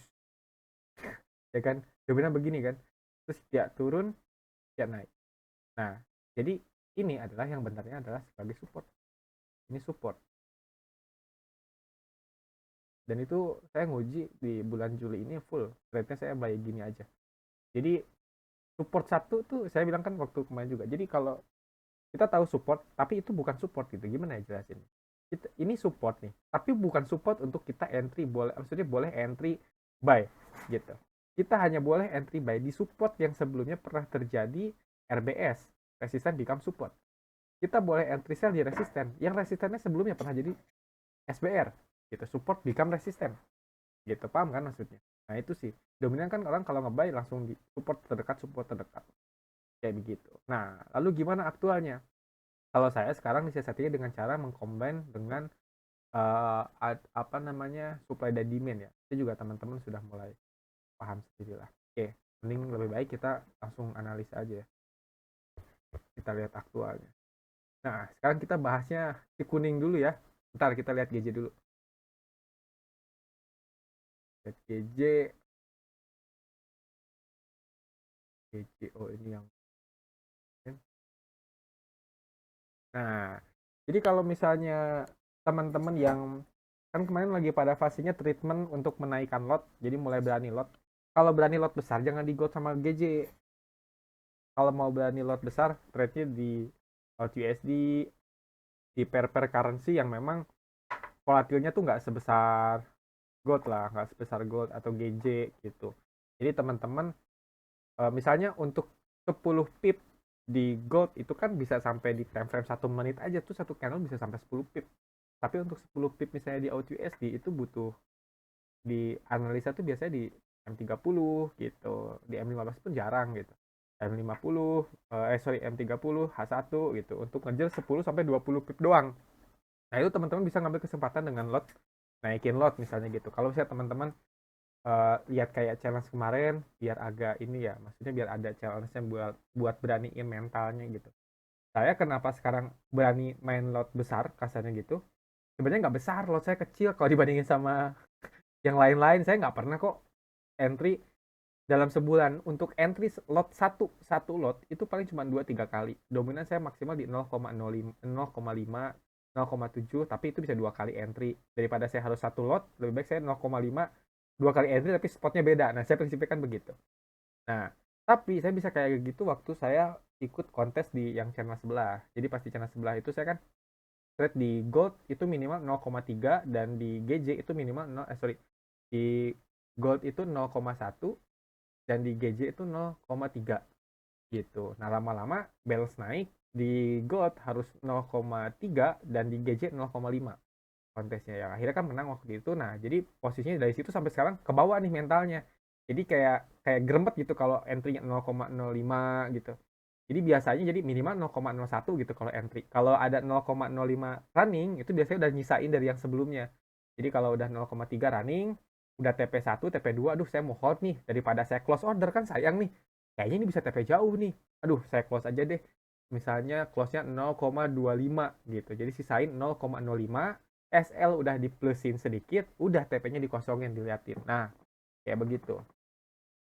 ya kan? Dominan begini kan? Terus dia turun, dia naik. Nah, jadi ini adalah yang benarnya adalah sebagai support. Ini support. Dan itu saya nguji di bulan Juli ini full. Trade-nya saya buy gini aja. Jadi support satu tuh saya bilang kan waktu kemarin juga. Jadi kalau kita tahu support, tapi itu bukan support gitu. Gimana ya jelasin? Ini support nih, tapi bukan support untuk kita entry, boleh, maksudnya boleh entry buy gitu. Kita hanya boleh entry buy di support yang sebelumnya pernah terjadi RBS, resisten become support. Kita boleh entry sell di resisten yang resistennya sebelumnya pernah jadi SBR gitu, support become resisten gitu, paham kan maksudnya? Nah itu sih dominan kan, orang kalau ngebuy langsung di support terdekat kayak begitu. Nah lalu gimana aktualnya? Kalau saya sekarang disiasatinya dengan cara mengcombine dengan apa namanya, supply dan demand ya. Itu juga teman-teman sudah mulai paham sendiri lah. Oke, mending lebih baik kita langsung analisa aja ya. Kita lihat aktualnya. Nah, sekarang kita bahasnya si kuning dulu ya. Bentar, kita lihat GJ dulu. Lihat GJ, oh ini yang. Nah, jadi kalau misalnya teman-teman yang kan kemarin lagi pada fasenya treatment untuk menaikkan lot, jadi mulai berani lot. Kalau berani lot besar jangan di gold sama GJ. Kalau mau berani lot besar, trade-nya di USD, di pair currency yang memang volatilnya tuh nggak sebesar gold lah, nggak sebesar gold atau GJ gitu. Jadi teman-teman misalnya untuk 10 pip di gold itu kan bisa sampai di time frame 1 menit aja tuh satu candle bisa sampai 10 pip. Tapi untuk 10 pip misalnya di AUD itu butuh di analisa tuh biasanya di M30 gitu. Di M15 pun jarang gitu. M50 sorry M30 H1 gitu untuk ngejar 10 sampai 20 pip doang. Nah, itu teman-teman bisa ngambil kesempatan dengan lot, naikin lot misalnya gitu. Kalau misalnya teman-teman lihat kayak challenge kemarin biar agak ini ya, maksudnya biar ada challenge-nya buat beraniin mentalnya gitu. Saya kenapa sekarang berani main lot besar kasarnya gitu, sebenarnya nggak besar, lot saya kecil kalau dibandingin sama yang lain-lain. Saya nggak pernah kok entry dalam sebulan. Untuk entry lot satu lot itu paling cuma 2-3 kali. Dominan saya maksimal di 0,05 0,5 0,7, tapi itu bisa 2 kali entry. Daripada saya harus satu lot, lebih baik saya 0,5 2 kali entry tapi spotnya beda. Nah, saya prinsipnya kan begitu. Nah, tapi saya bisa kayak gitu waktu saya ikut kontes di yang channel sebelah. Jadi pas di channel sebelah itu saya kan trade di gold itu minimal 0,3 dan di GJ itu minimal 0, di gold itu 0,1 dan di GJ itu 0,3 gitu. Nah, lama-lama balance naik, di gold harus 0,3 dan di GJ 0,5 kontesnya ya. Akhirnya kan menang waktu itu. Nah, jadi posisinya dari situ sampai sekarang ke bawah nih mentalnya. Jadi kayak gerempet gitu kalau entry-nya 0,05 gitu. Jadi biasanya jadi minimal 0,01 gitu kalau entry. Kalau ada 0,05 running itu biasanya udah nyisain dari yang sebelumnya. Jadi kalau udah 0,3 running, udah TP1, TP2, aduh saya mau hold nih daripada saya close order kan sayang nih. Kayaknya ini bisa TP jauh nih. Aduh, saya close aja deh. Misalnya close-nya 0,25 gitu. Jadi sisain 0,05, SL udah diplusin sedikit, udah TP-nya dikosongin diliatin. Nah, kayak begitu.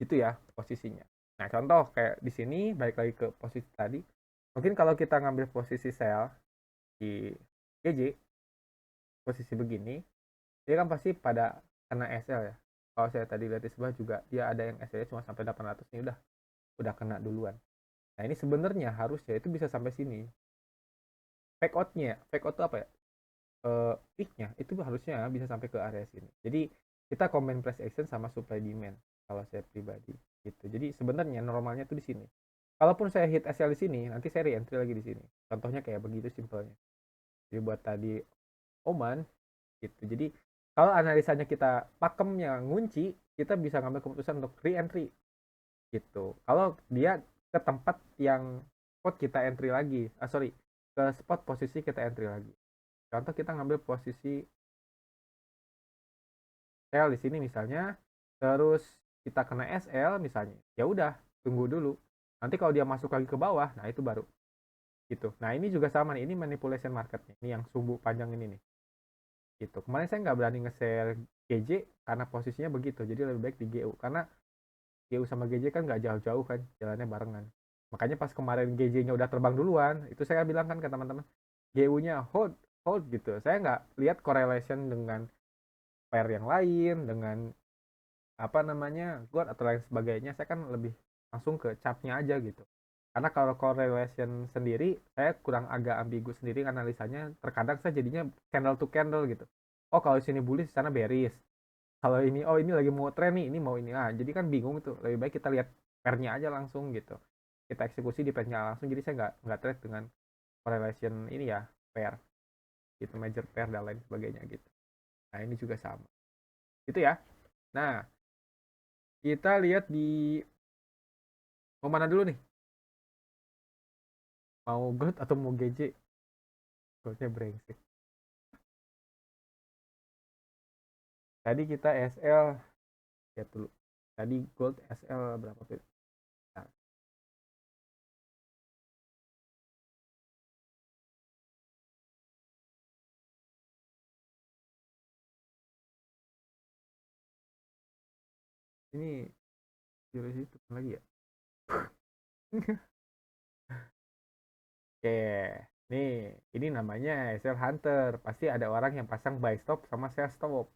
Itu ya posisinya. Nah, contoh kayak di sini balik lagi ke posisi tadi. Mungkin kalau kita ngambil posisi sell di GJ, posisi begini, dia kan pasti pada kena SL ya. Kalau saya tadi lihat di sebelah juga, dia ada yang SL cuma sampai 800 nih udah kena duluan. Nah, ini sebenarnya harusnya itu bisa sampai sini. Fake out itu apa ya? Peaknya itu harusnya bisa sampai ke area sini. Jadi kita combine price action sama supply demand kalau saya pribadi gitu. Jadi sebenarnya normalnya tuh di sini. Kalaupun saya hit SL di sini, nanti saya re-entry lagi di sini. Contohnya kayak begitu simpelnya. Jadi buat tadi Oman gitu. Jadi kalau analisanya kita pakemnya ngunci, kita bisa ngambil keputusan untuk re-entry gitu. Kalau dia ke tempat yang spot kita entry lagi, ke spot posisi kita entry lagi. Contoh kita ngambil posisi sell di sini misalnya, terus kita kena SL misalnya, ya udah tunggu dulu. Nanti kalau dia masuk lagi ke bawah, nah itu baru gitu. Nah, ini juga sama nih, ini manipulation marketnya, ini yang sumbu panjang ini nih. Gitu. Kemarin saya nggak berani nge-share GJ karena posisinya begitu, jadi lebih baik di GU karena GU sama GJ kan nggak jauh-jauh kan, jalannya barengan. Makanya pas kemarin GJ-nya udah terbang duluan, itu saya bilang kan ke teman-teman, GU-nya hold hold gitu. Saya nggak lihat correlation dengan pair yang lain, dengan apa namanya God atau lain sebagainya. Saya kan lebih langsung ke chartnya aja gitu. Karena kalau correlation sendiri saya kurang agak ambigu sendiri analisanya. Terkadang saya jadinya candle to candle gitu. Oh, kalau di sini bullish, di sana bearish. Kalau ini, oh ini lagi mau trend nih, ini mau ini. Ah, jadi kan bingung itu. Lebih baik kita lihat pairnya aja langsung gitu. Kita eksekusi di pairnya langsung. Jadi saya nggak trade dengan correlation ini ya, pair gitu, major pair dan lain sebagainya gitu. Nah, ini juga sama. Itu ya. Nah, kita lihat di mau mana dulu nih? Mau gold atau mau GJ? Goldnya brengsek. Tadi kita SL, lihat dulu. Tadi gold SL berapa tuh? Nah, ini jurus itu lagi ya? Oke, nih ini namanya SL Hunter. Pasti ada orang yang pasang buy stop sama sell stop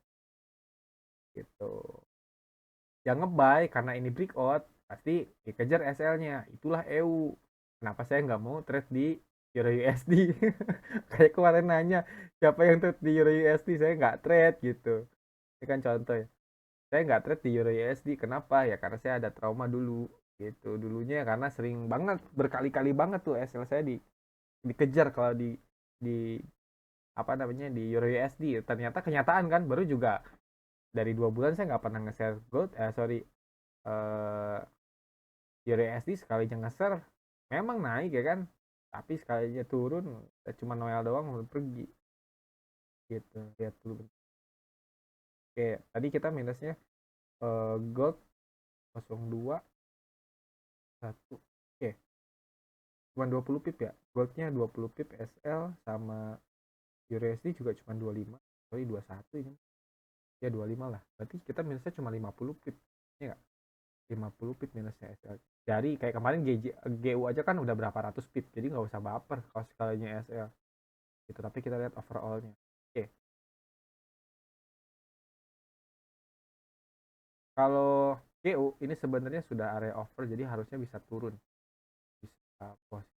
gitu. Yang ngebuy karena ini breakout pasti dikejar SL-nya. Itulah EU. Kenapa saya nggak mau trade di Euro USD? Kayak kemarin nanya siapa yang trade di Euro USD, saya nggak trade gitu. Ini kan contoh ya. Saya nggak trade di Euro USD. Kenapa? Ya karena saya ada trauma dulu. gitu dulunya, karena sering banget, berkali-kali banget tuh SL saya dikejar kalau di apa namanya di Euro USD. Ternyata kenyataan kan, baru juga dari 2 bulan saya nggak pernah nge-share gold, sorry, eh Euro USD. Sekalinya nge-share memang naik ya kan, tapi sekalinya turun cuma Noel doang udah pergi gitu. Lihat dulu. Oke, tadi kita minusnya gold 02 1. Oke, cuma 20 pip ya. Goldnya 20 pip SL, sama Euro USD juga cuma 25. Sorry, 21 ini. Ya 25 lah. Berarti kita minusnya cuma 50 pip. Iya nggak? 50 pip minusnya SL. Jadi kayak kemarin GU aja kan udah berapa ratus pip. Jadi nggak usah baper kalau sekalinya SL. Gitu. Tapi kita lihat overallnya. Oke. Kalau GU ini sebenarnya sudah area over, jadi harusnya bisa turun. Bisa posisi.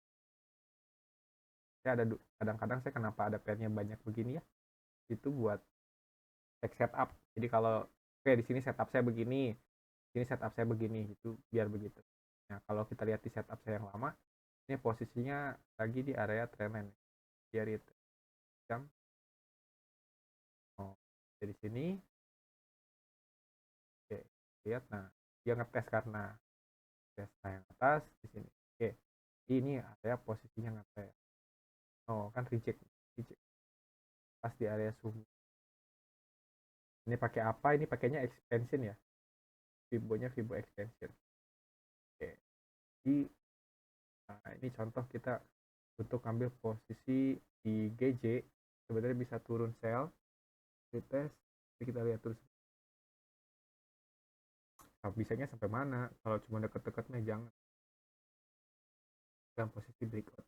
Saya ada kadang-kadang saya kenapa ada pairnya banyak begini ya? Itu buat cek setup. Jadi kalau oke di sini setup saya begini, ini setup saya begini, itu biar begitu. Nah, kalau kita lihat di setup saya yang lama, ini posisinya lagi di area trendline. Biar itu jam. Oh, dari sini, oke, lihat. Nah, dia ngetes karena tes yang atas di sini. Oke, ini area posisinya ngetes. Oh, kan reject, reject pas di area sumbu. Ini pakai apa? Ini pakainya expansion ya. Fibonya Fibo expansion. Oke, di nah, ini contoh kita untuk ambil posisi di GJ, sebenarnya bisa turun sell, retest, kita lihat terus. Nah, bisanya sampai mana? Kalau cuma deket-deketnya jangan. Dalam posisi breakout,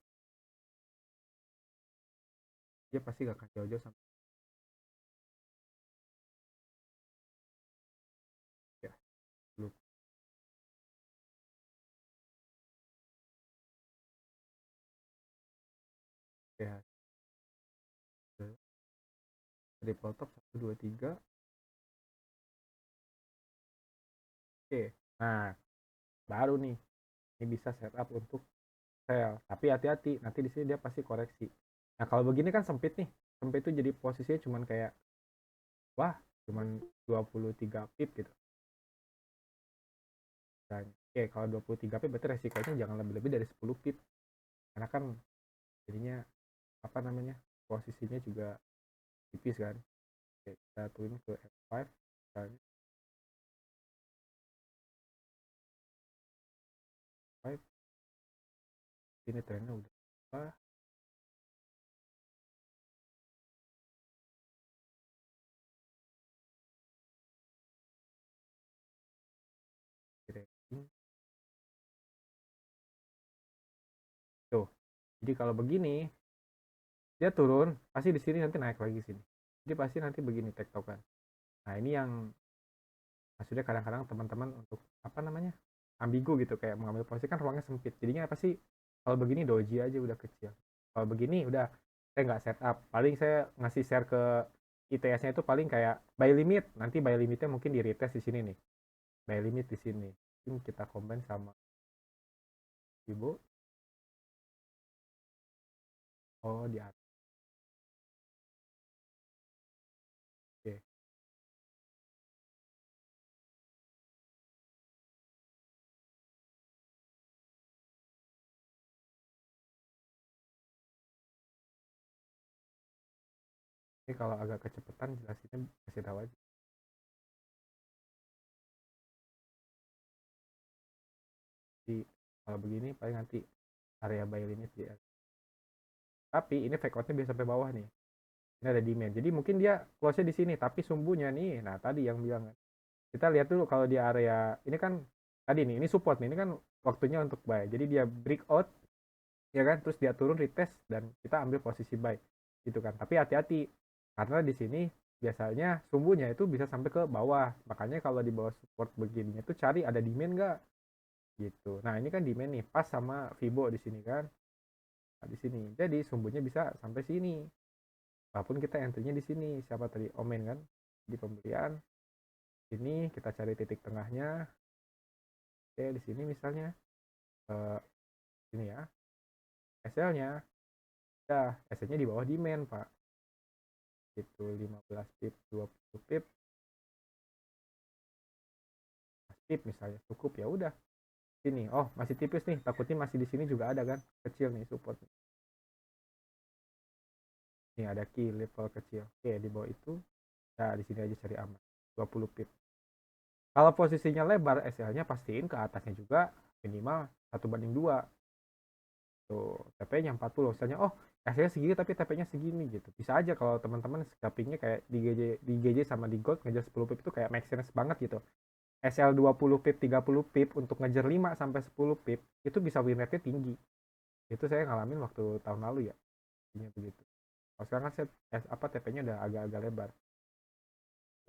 dia pasti gak akan jauh-jauh sampai ya belum ya. Triple top 1 2 3. Oke, nah baru nih ini bisa setup untuk sell, tapi hati-hati nanti di sini dia pasti koreksi. Nah kalau begini kan sempit nih, sempit itu jadi posisinya cuman kayak wah cuman 23 pip gitu. Dan oke, kalau 23 pip berarti resikonya jangan lebih-lebih dari 10 pip, karena kan jadinya apa namanya posisinya juga tipis kan. Oke, kita turun ke F5 misalnya. 5 ini trennya udah apa, trading tuh. Jadi kalau begini dia turun, pasti di sini nanti naik lagi sini. Jadi pasti nanti begini tektokan. Nah ini yang maksudnya kadang-kadang teman-teman untuk apa namanya ambigu gitu, kayak mengambil posisi kan ruangnya sempit. Jadinya apa sih, kalau begini doji aja udah kecil. Kalau begini udah saya nggak setup. Paling saya ngasih share ke ITS-nya itu paling kayak buy limit. Nanti buy limitnya mungkin di retest di sini nih. Buy limit di sini. Mungkin kita combine sama ibu. Oh di atas. Oke. Ini kalau agak kecepatan jelasinnya kasih tahu aja. Di kalau begini paling nanti area buy limit di atas. Tapi ini fake outnya bisa sampai bawah nih. Ini ada demand. Jadi mungkin dia close-nya di sini, tapi sumbunya nih. Nah, tadi yang bilang kan. Kita lihat dulu kalau di area ini kan tadi nih, ini support nih. Ini kan waktunya untuk buy. Jadi dia breakout ya kan, terus dia turun retest dan kita ambil posisi buy. Gitu kan. Tapi hati-hati karena di sini biasanya sumbunya itu bisa sampai ke bawah. Makanya kalau di bawah support begininya tuh cari ada demand enggak gitu. Nah, ini kan demand nih pas sama Fibo di sini kan. Nah, di sini. Jadi sumbunya bisa sampai sini. Walaupun kita entry-nya di sini, siapa tadi Omen kan, di pembelian ini kita cari titik tengahnya. Oke, di sini misalnya eh, ini ya SL-nya, ya SL-nya di bawah demand Pak, itu 15 pip, 20 pip, pip misalnya cukup, ya udah sini. Oh, masih tipis nih, takutnya masih di sini juga ada kan kecil nih support. Ini ada key level kecil. Oke, di bawah itu. Nah, di sini aja cari aman. 20 pip. Kalau posisinya lebar, SL-nya pastiin ke atasnya juga minimal 1/2. Tuh, TP-nya 40. Misalnya, oh, SL segini tapi TP-nya segini gitu. Bisa aja kalau teman-teman scalpingnya kayak di GJ sama di Gold ngejar 10 pip itu kayak make sense banget gitu. SL 20 pip, 30 pip untuk ngejar 5 sampai 10 pip itu bisa win rate-nya tinggi. Itu saya ngalamin waktu tahun lalu ya. Ini begitu. Kalau sekarang kan saya TP-nya udah agak-agak lebar.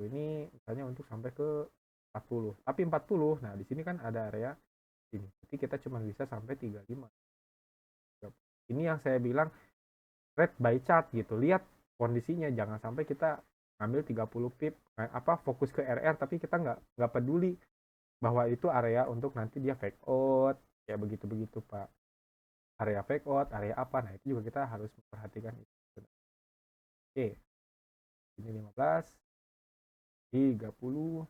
Ini misalnya untuk sampai ke 40. Tapi 40, nah di sini kan ada area ini. Jadi kita cuma bisa sampai 35. Ini yang saya bilang red by chart gitu. Lihat kondisinya, jangan sampai kita ambil 30 pip fokus ke RR tapi kita nggak peduli bahwa itu area untuk nanti dia fake out ya, begitu-begitu Pak. Area fake out, area apa, nah itu juga kita harus memperhatikan itu. Oke, ini 15, 30,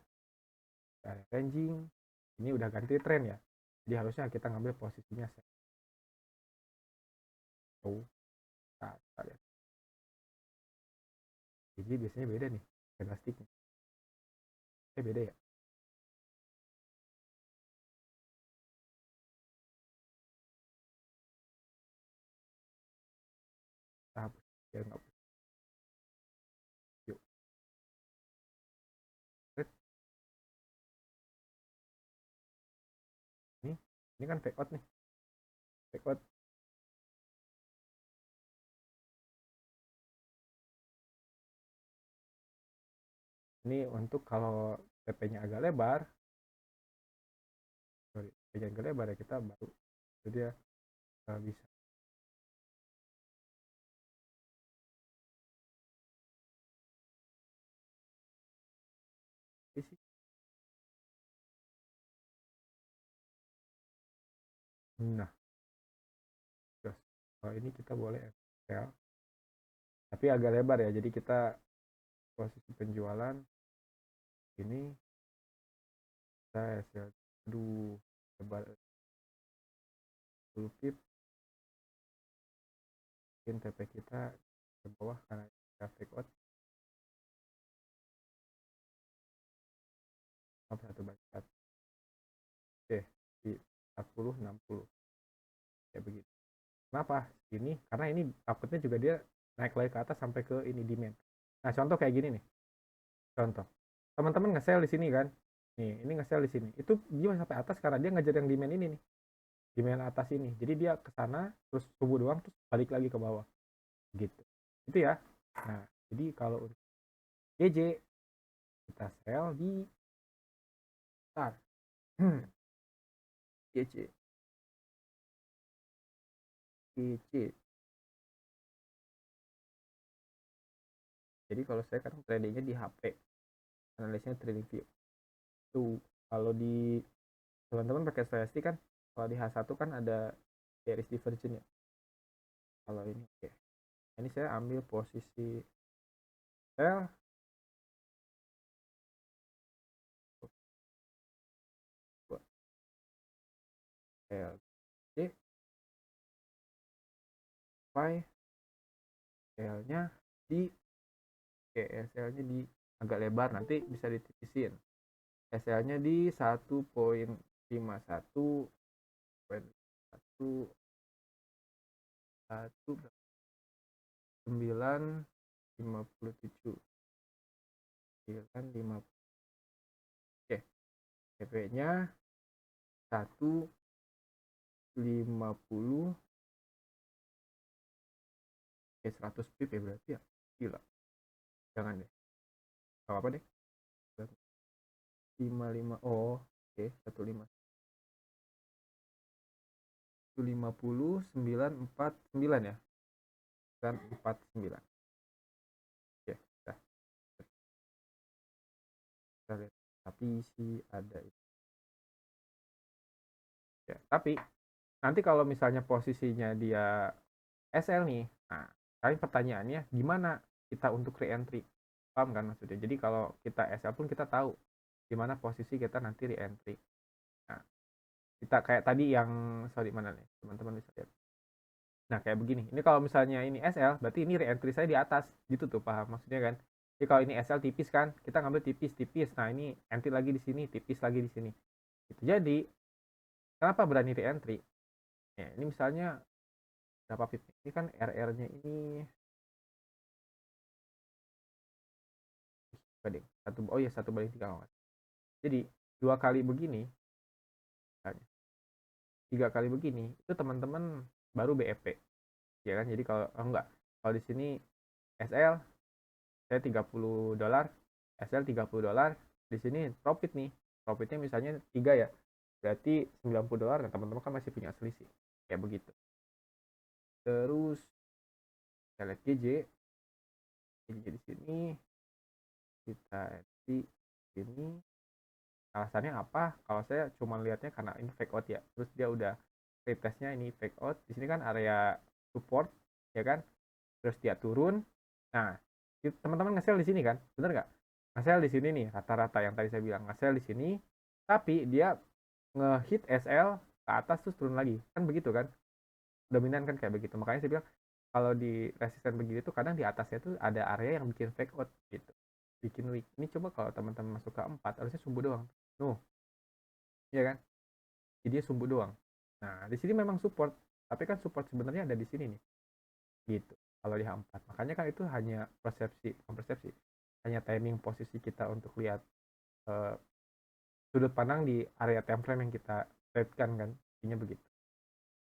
area ranging, ini udah ganti tren ya, jadi harusnya kita ngambil posisinya tuh. Nah, kita lihat. Jadi biasanya beda nih candlesticknya, beda ya. Nah, ya nggak. Yuk, ini ini kan fake out nih, fake out. Ini untuk kalau TP-nya agak lebar, sorry, TP-nya agak lebar ya kita baru jadi ya bisa. Isi. Nah, terus kalau ini kita boleh FL, tapi agak lebar ya, jadi kita posisi penjualan ini saya aduh lebar 10 pip, mungkin TP kita ke bawah karena kita fake out. Satu baca oke di 40 60 ya begitu. Kenapa ini? Karena ini takutnya juga dia naik lagi ke atas sampai ke ini demand. Nah, contoh kayak gini nih, contoh teman-teman nge-sell di sini kan, nih ini nge-sell di sini itu dia sampai atas karena dia ngejar yang demand ini nih, demand atas ini, jadi dia ke sana terus subuh doang terus balik lagi ke bawah gitu. Itu ya. Nah, jadi kalau untuk GJ kita sell di start. GC GC. Jadi kalau saya kan tradingnya di HP, analisnya trading view tuh. Kalau di teman-teman pakai stokastik kan, kalau di H1 kan ada series divergence ya. Kalau ini oke, ini saya ambil posisi sell LC buy, L-nya di SL-nya di agak lebar, nanti bisa ditipisin. SL-nya di 1.51, 1 957, 950. Oke, TP-nya 150. Oke, 100 pip ya berarti ya. Gila. Jangan deh. Gak apa deh. 55. Oh, oke, 15. 150 949 ya. 949. Oke, dah. Kita lihat. Tapi sih ada itu. Ya, tapi nanti kalau misalnya posisinya dia SL nih, nah tapi pertanyaannya gimana kita untuk re-entry, paham kan maksudnya? Jadi kalau kita SL pun kita tahu gimana posisi kita nanti re-entry. Nah, kita kayak tadi yang sorry mana nih teman-teman bisa lihat. Nah kayak begini, ini kalau misalnya ini SL berarti ini re-entry saya di atas gitu tuh, paham maksudnya kan? Jadi kalau ini SL tipis kan, kita ngambil tipis-tipis. Nah ini entry lagi di sini, tipis lagi di sini. Gitu. Jadi kenapa berani re-entry? Ya, ini misalnya berapa pip? Ini kan RR-nya ini satu, oh ya 1/3. Jadi 2 kali begini, 3 kali begini, itu teman-teman baru BEP, ya kan? Jadi kalau enggak, kalau di sini SL saya $30, SL $30, di sini profit nih, profitnya misalnya 3 ya, berarti $90. Nah teman-teman kan masih punya selisih, kayak begitu. Terus kita lihat GJ di sini, kita di sini. Alasannya apa? Kalau saya cuma lihatnya karena ini fake out ya. Terus dia udah retestnya ini fake out. Di sini kan area support, ya kan? Terus dia turun. Nah, teman-teman nge-sell di sini kan? Bener nggak? Nge-sell di sini nih, rata-rata yang tadi saya bilang nge-sell di sini. Tapi dia nge-hit SL ke atas terus turun lagi. Kan begitu kan? Dominan kan kayak begitu. Makanya saya bilang kalau di resisten begini tuh kadang di atasnya tuh ada area yang bikin fake out gitu. Bikin weak. Ini coba kalau teman-teman masuk ke 4, harusnya sumbu doang. Nuh, ya kan? Jadi dia sumbu doang. Nah, di sini memang support, tapi kan support sebenarnya ada di sini nih. Gitu. Kalau di H4. Makanya kan itu hanya persepsi, bukan persepsi. Hanya timing posisi kita untuk lihat uh, sudut pandang di area time frame yang kita tradekan kan. Intinya begitu.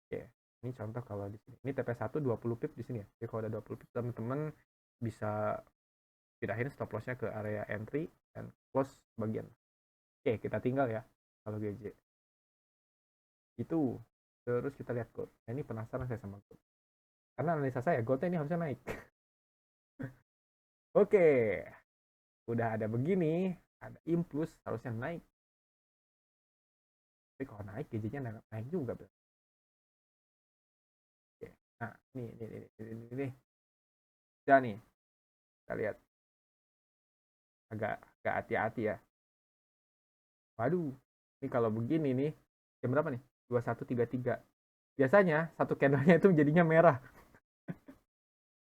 Oke. Ini contoh kalau di sini. Ini TP1 20 pip di sini ya. Jadi kalau ada 20 pip teman-teman bisa pindahin stop lossnya ke area entry dan close bagian. Oke, kita tinggal ya kalau GJ. Itu. Terus kita lihat gold. Nah, ini penasaran saya sama gold. Karena analisa saya goldnya ini harusnya naik. Oke. Udah ada begini, ada impuls harusnya naik. Tapi kalau naik GJ-nya naik juga. Oke. Nah, ini. Ya nih. Kita lihat. Agak hati-hati ya. Waduh. Ini kalau begini nih, jam berapa nih? 21.33. Biasanya satu candlenya itu jadinya merah.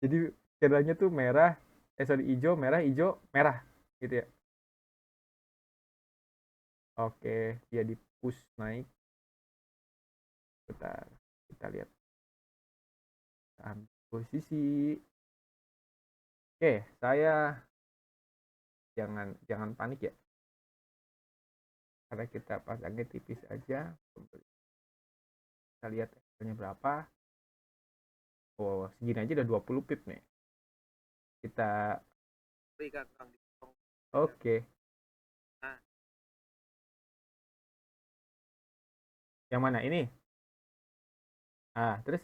Jadi candlenya tuh merah, hijau, merah, gitu ya. Oke, dia di push naik. Bentar, kita lihat. Ambil posisi. Oke, saya jangan panik ya. Karena kita pasangnya tipis aja. Kita lihat hasilnya berapa. Oh, segini aja udah 20 pip nih. Kita Oke. Nah. Yang mana ini? Ah, terus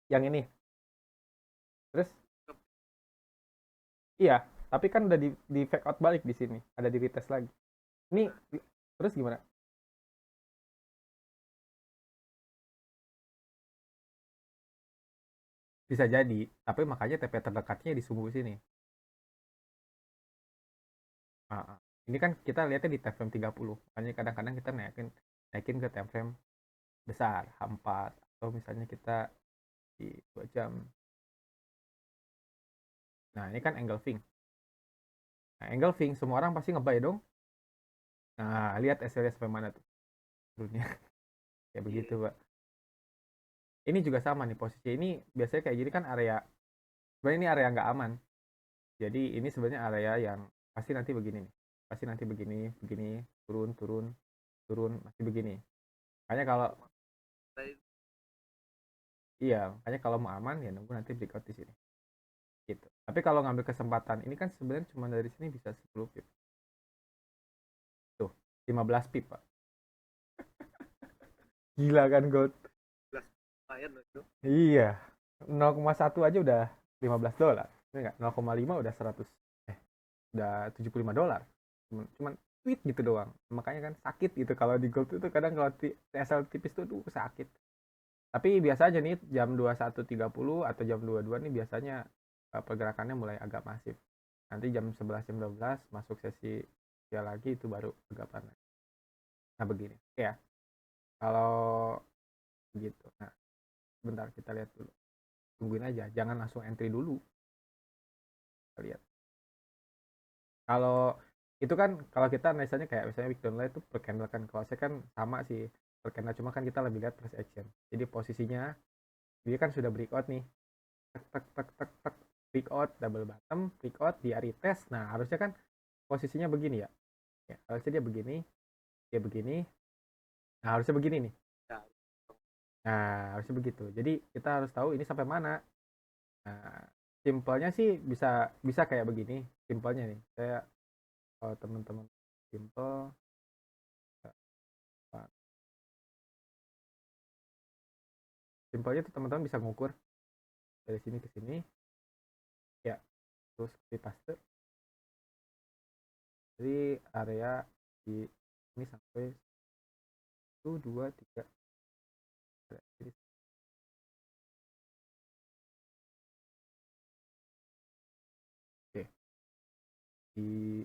yang ini. Terus iya, tapi kan udah di fake out balik di sini. Ada di retest lagi. Ini terus gimana? Bisa jadi, tapi makanya TP terdekatnya di sumbu sini. Ah. Ini kan kita lihatnya di time frame 30. Makanya kadang-kadang kita naikin ke time frame besar, H4 atau misalnya kita di 2 jam. Nah, ini kan angle Fing. Nah, angle Fing semua orang pasti ngebuy dong. Nah, lihat SL sampai mana tuh turunnya. Kayak begitu, Pak. Ini juga sama nih posisi. Ini biasanya kayak gini kan area, sebenarnya ini area nggak aman. Jadi ini sebenarnya area yang pasti nanti begini nih. Pasti nanti begini, begini, turun, turun, turun, masih begini. Makanya kalau iya, makanya kalau mau aman ya nunggu nanti breakout di sini. Gitu. Tapi kalau ngambil kesempatan, ini kan sebenarnya cuma dari sini bisa 10 pip. Tuh, 15 pip, Pak. Gila kan gold. Iya. 0,1 aja udah $15. Enggak, 0,5 udah 100, udah $75. Cuman tweet gitu doang. Makanya kan sakit gitu kalau di gold itu kadang kalau TSL tipis tuh sakit. Tapi biasanya nih jam 21.30 atau jam 22 nih biasanya pergerakannya mulai agak masif. Nanti jam 11 jam 12 masuk sesi ya lagi itu baru agak panas. Nah begini ya, kalau begitu. Nah bentar kita lihat dulu. Tungguin aja, jangan langsung entry dulu. Kita lihat. Kalau itu kan kalau kita misalnya kayak misalnya week downline itu per candle kan. Kalau saya kan sama sih per candle, cuma kan kita lebih lihat price action. Jadi posisinya dia kan sudah breakout nih. Tek tek tek tek tek, breakout double bottom, breakout dia retest. Nah, harusnya kan posisinya begini ya. Ya, harusnya dia begini. Nah, harusnya begini nih. Ya, Nah, harusnya begitu. Jadi kita harus tahu ini sampai mana. Nah, simpelnya sih bisa bisa kayak begini. Simpelnya nih. Saya kalau teman-teman simple simpelnya tuh teman-teman bisa ngukur dari sini ke sini ya, terus di paste dari area di ini sampai 1 2 3. Oke, di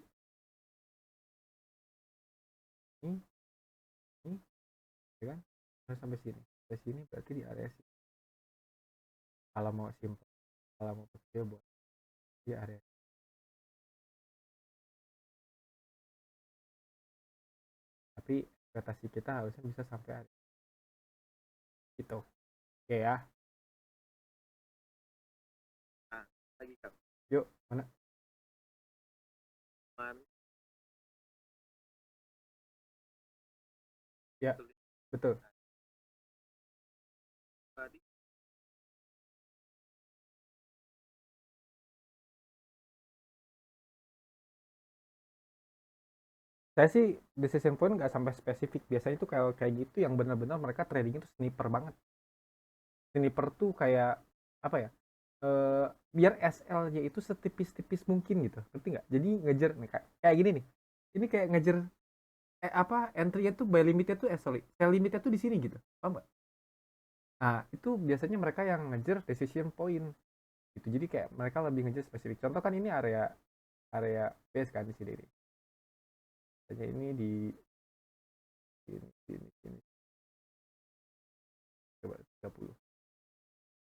ini ya kan harus sampai sini berarti di area sini. Kalau mau simple, kalau mau kecil buat di area, tapi ekspektasi kita harusnya bisa sampai area itu. Oke ya, nah, lagi kan yuk mana man ya, tulis betul. tadi Saya sih decision point nggak sampai spesifik, biasanya itu kayak kayak gitu yang benar-benar mereka trading itu sniper banget. Sniper tuh kayak apa ya, biar SL-nya itu setipis-tipis mungkin gitu, ngerti nggak? Jadi ngejar nih kayak gini nih, ini kayak ngejar apa, entry-nya tuh buy limitnya tuh sorry, sell limitnya tuh di sini gitu, paham nggak? Nah itu biasanya mereka yang ngejar decision point gitu, jadi kayak mereka lebih ngejar spesifik. Contoh kan ini area area base kan di sini nih, hanya ini di sini coba 30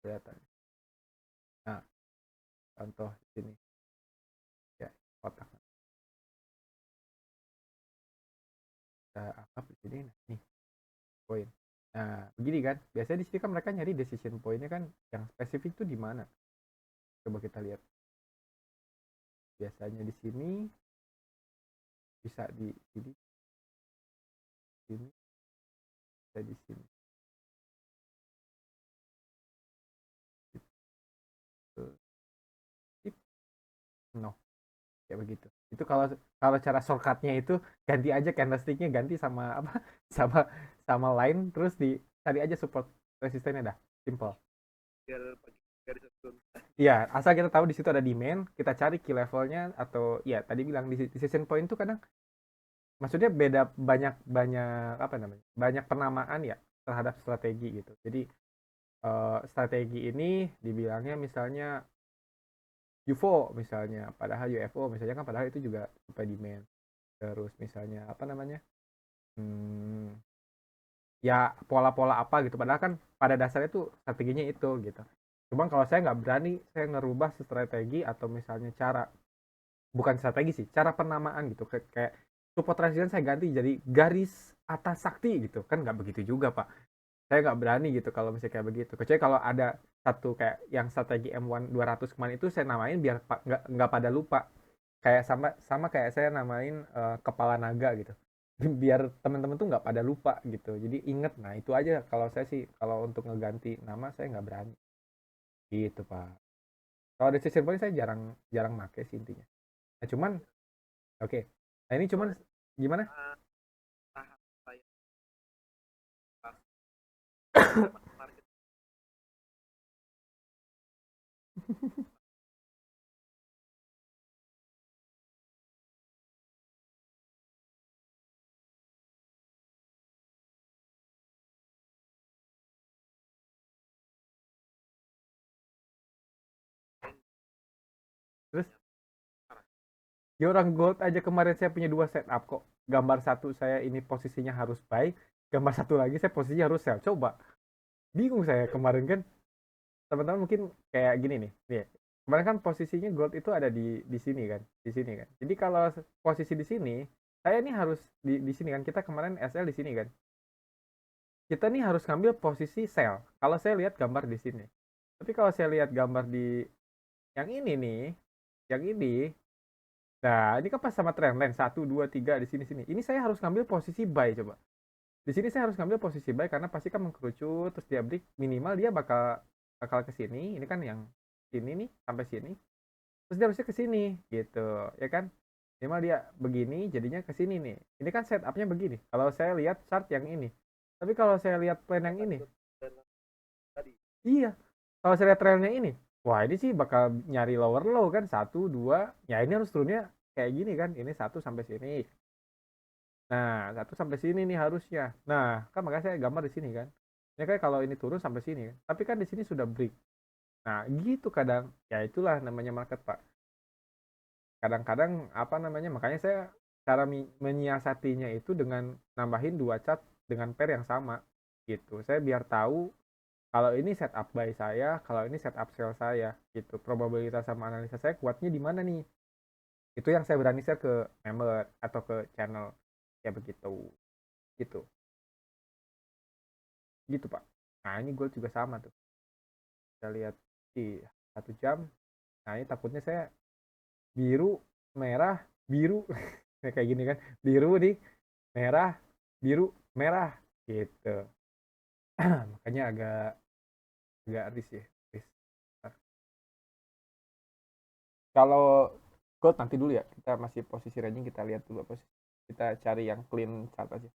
kelihatan. Nah contoh di sini ya, kotak kita anggap di sini nih poin. Nah, begini kan. Biasanya di sini kan mereka nyari decision point-nya kan yang spesifik tuh di mana. Coba kita lihat. Biasanya di sini bisa di sini, bisa di sini. Tip, no, kayak begitu. Itu kalau kalau cara shortcutnya itu ganti aja candlesticknya, ganti sama apa sama sama line, terus di cari aja support resistennya dah. Simple. biar pakai garis turun. Iya, asal kita tahu di situ ada demand, kita cari key levelnya atau ya tadi bilang di decision point tuh kadang maksudnya beda, banyak banyak apa namanya, banyak penamaan ya terhadap strategi gitu. Jadi strategi ini dibilangnya misalnya UFO misalnya, padahal UFO misalnya kan padahal itu juga supply demand. Terus misalnya apa namanya, hmm, ya pola-pola apa gitu, padahal kan pada dasarnya itu strateginya itu gitu. Cuman kalau saya nggak berani saya ngerubah strategi atau misalnya cara, bukan strategi sih, cara penamaan gitu, kayak support resistance saya ganti jadi garis atas sakti gitu kan, nggak begitu juga pak. Saya nggak berani gitu kalau misalnya kayak begitu, kecuali kalau ada satu kayak yang strategi M1 200 kemarin itu saya namain biar nggak pada lupa, kayak sama sama kayak saya namain kepala naga gitu biar teman-teman tuh nggak pada lupa gitu, jadi inget. Nah itu aja kalau saya sih, kalau untuk ngeganti nama saya nggak berani gitu pak. Kalau decision point saya jarang jarang make sih intinya. Nah, cuman oke. Nah ini cuman Soalnya gimana? tahap saya pas market Ya orang gold aja kemarin saya punya 2 setup kok. Gambar satu saya ini posisinya harus buy, gambar satu lagi saya posisinya harus sell. Coba. Bingung saya kemarin kan. Teman-teman mungkin kayak gini nih. Nih. Kemarin kan posisinya gold itu ada di sini kan, di sini kan. Jadi kalau posisi di sini, saya ini harus di sini kan. Kita kemarin SL di sini kan. Kita nih harus ngambil posisi sell. Kalau saya lihat gambar di sini. Tapi kalau saya lihat gambar di yang ini nih, yang ini, nah ini kan pas sama trendline 1, 2, 3 di sini sini. Ini saya harus ngambil posisi buy coba. Di sini saya harus ngambil posisi buy karena pasti kan mengkerucut terus dia break minimal dia bakal bakal ke sini. Ini kan yang sini nih sampai sini. Terus dia harusnya ke sini gitu, ya kan? Minimal dia begini jadinya ke sini nih. Ini kan setupnya begini. Kalau saya lihat chart yang ini. Tapi kalau saya lihat plan yang ini, Tadi. iya. Kalau saya lihat trailnya ini, wah ini sih bakal nyari lower low kan 1, 2. Ya ini harus turunnya kayak gini kan. Ini 1 sampai sini. Nah, 1 sampai sini nih harusnya. Nah, kan makanya saya gambar di sini kan. Ya kan kalau ini turun sampai sini kan. Tapi kan di sini sudah break. Nah, gitu kadang. Ya itulah namanya market, Pak. Kadang-kadang apa namanya? Makanya saya cara menyiasatinya itu dengan nambahin 2 chart dengan pair yang sama gitu. Saya biar tahu kalau ini setup buy saya, kalau ini setup sell saya gitu. Probabilitas sama analisa saya kuatnya di mana nih? Itu yang saya berani share ke member atau ke channel ya begitu. Gitu. Gitu Pak. Nah ini gold juga sama tuh. Kita lihat di 1 jam. Nah ini takutnya saya biru, merah, biru. Kayak gini kan. Biru nih, merah, biru, merah. Gitu. Makanya agak agak risk ya. Risk. Kalau gold nanti dulu ya. Kita masih posisi ranging kita lihat dulu posisi. Kita cari yang clean chart aja.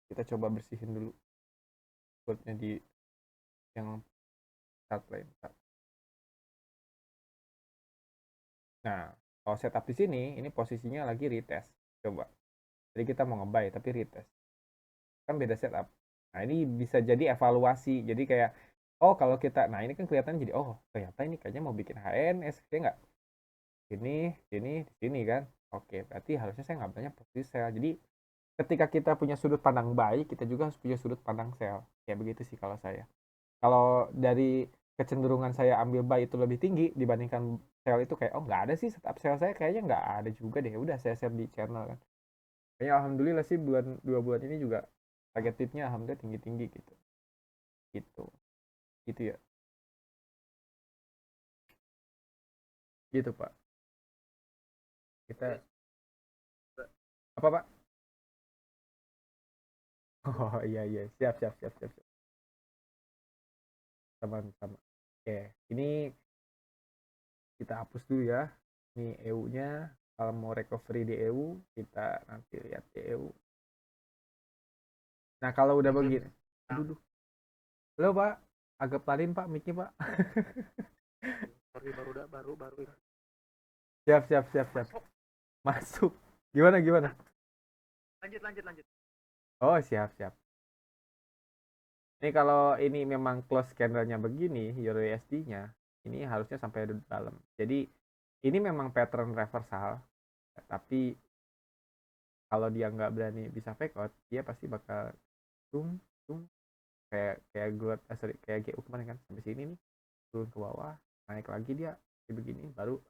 Kita coba bersihin dulu goldnya di yang chart lain. Nah, kalau setup di sini, ini posisinya lagi retest. Coba. Jadi kita mau nge-buy tapi retest. Kan beda setup. Nah, ini bisa jadi evaluasi. Jadi kayak, oh kalau kita, nah ini kan kelihatan jadi, oh ternyata ini kayaknya mau bikin HNS, ya nggak? Sini, di sini kan. Oke, berarti harusnya saya nggak banyak posisi sell. Jadi ketika kita punya sudut pandang buy, kita juga harus punya sudut pandang sell. Kayak begitu sih kalau saya. Kalau dari kecenderungan saya ambil buy itu lebih tinggi dibandingkan sell itu kayak oh nggak ada sih setup sell saya kayaknya nggak ada juga deh udah saya share di channel kan kayaknya alhamdulillah sih 2 bulan ini juga target tipnya alhamdulillah tinggi tinggi gitu gitu gitu ya gitu Pak kita apa Pak. Oh iya iya siap siap siap siap, siap. Sama sama oke ini kita hapus dulu ya ini EU-nya kalau mau recovery di EU kita nanti lihat di EU. Nah kalau udah begini aduh halo Pak agak pelin Pak mic Pak. Sorry baru ini. Siap siap siap siap masuk gimana gimana. Lanjut. Oh siap siap ini kalau ini memang close candlenya begini Euro USD-nya ini harusnya sampai di dalam jadi ini memang pattern reversal tapi kalau dia nggak berani bisa fake out dia pasti bakal tung tung kayak gue sorry kayak GU kemarin kan sampai sini nih turun ke bawah naik lagi dia begini baru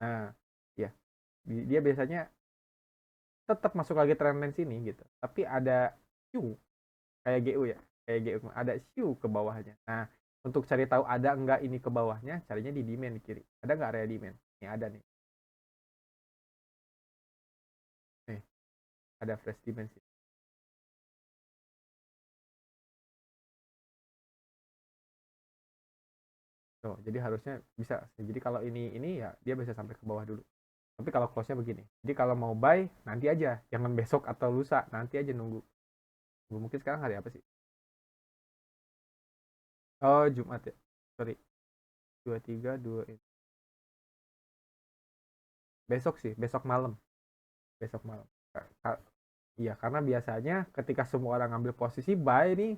nah ya dia biasanya tetap masuk lagi trendline sini gitu tapi ada shoe kayak GU ya kayak GU ada shoe ke bawahnya nah untuk cari tahu ada enggak ini ke bawahnya carinya di demand di kiri ada enggak area demand ini ada nih nih ada fresh demand sih tuh jadi harusnya bisa jadi kalau ini ya dia bisa sampai ke bawah dulu tapi kalau close nya begini jadi kalau mau buy nanti aja jangan besok atau lusa nanti aja nunggu mungkin sekarang hari apa sih oh Jumat ya sorry 23 ini besok sih besok malam iya karena biasanya ketika semua orang ngambil posisi buy nih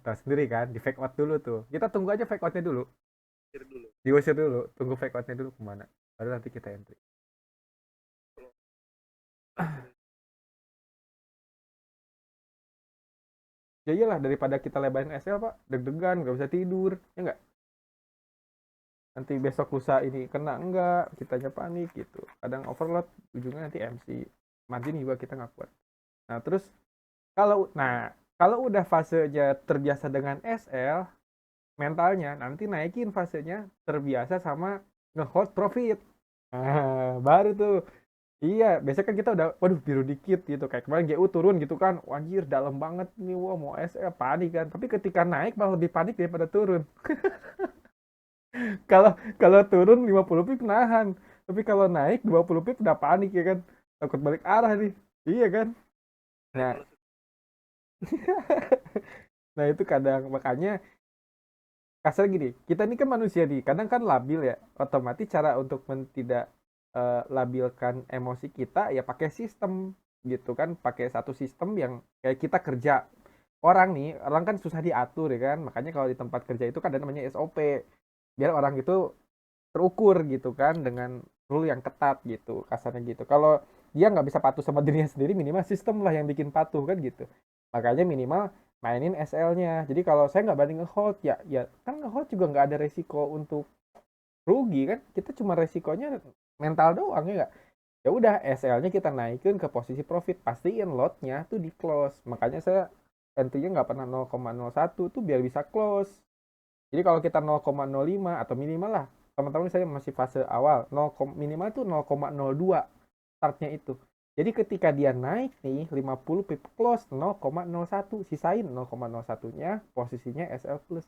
tahu sendiri kan di fake out dulu tuh kita tunggu aja fake outnya dulu Pikir dulu. diusir dulu tunggu fake outnya dulu kemana baru nanti kita entry. Ya iyalah, daripada kita lebarin SL pak, deg-degan nggak bisa tidur, ya nggak, nanti besok lusa ini kena enggak, kitanya panik gitu, kadang overload, ujungnya nanti MC, margin juga kita nggak kuat. Nah terus kalau udah fasenya terbiasa dengan SL, mentalnya nanti naikin fasenya terbiasa sama nge-hold profit. Nah, baru tuh. Iya, biasanya kan kita udah, waduh biru dikit gitu. Kayak kemarin GU turun gitu kan. Anjir, dalam banget nih, wah mau SL, panik kan. Tapi ketika naik malah lebih panik daripada turun. Kalau kalau turun 50 pip nahan. Tapi kalau naik 20 pip udah panik ya kan. Takut balik arah nih. Iya kan? Nah, nah itu kadang makanya kasar gini, kita ini kan manusia nih, kadang kan labil ya, otomatis cara untuk tidak labilkan emosi kita ya pakai sistem gitu kan, pakai satu sistem yang kayak kita kerja. Orang kan susah diatur ya kan, makanya kalau di tempat kerja itu kan ada namanya SOP, biar orang itu terukur gitu kan dengan rule yang ketat gitu, kasarnya gitu. Kalau dia nggak bisa patuh sama dirinya sendiri, minimal sistem lah yang bikin patuh kan gitu. Makanya minimal mainin SL-nya. Jadi kalau saya nggak berani nge-hold, ya kan nge-hold juga nggak ada resiko untuk rugi kan. Kita cuma resikonya mental doang ya nggak. Ya udah SL-nya kita naikin ke posisi profit, pastiin lot-nya tuh di close. Makanya saya entry-nya nggak pernah 0,01 tuh biar bisa close. Jadi kalau kita 0,05 atau minimal lah, teman-teman saya masih fase awal, 0, minimal itu 0,02 startnya itu. Jadi ketika dia naik nih 50 pip close 0,01, sisain 0,01-nya posisinya SL plus.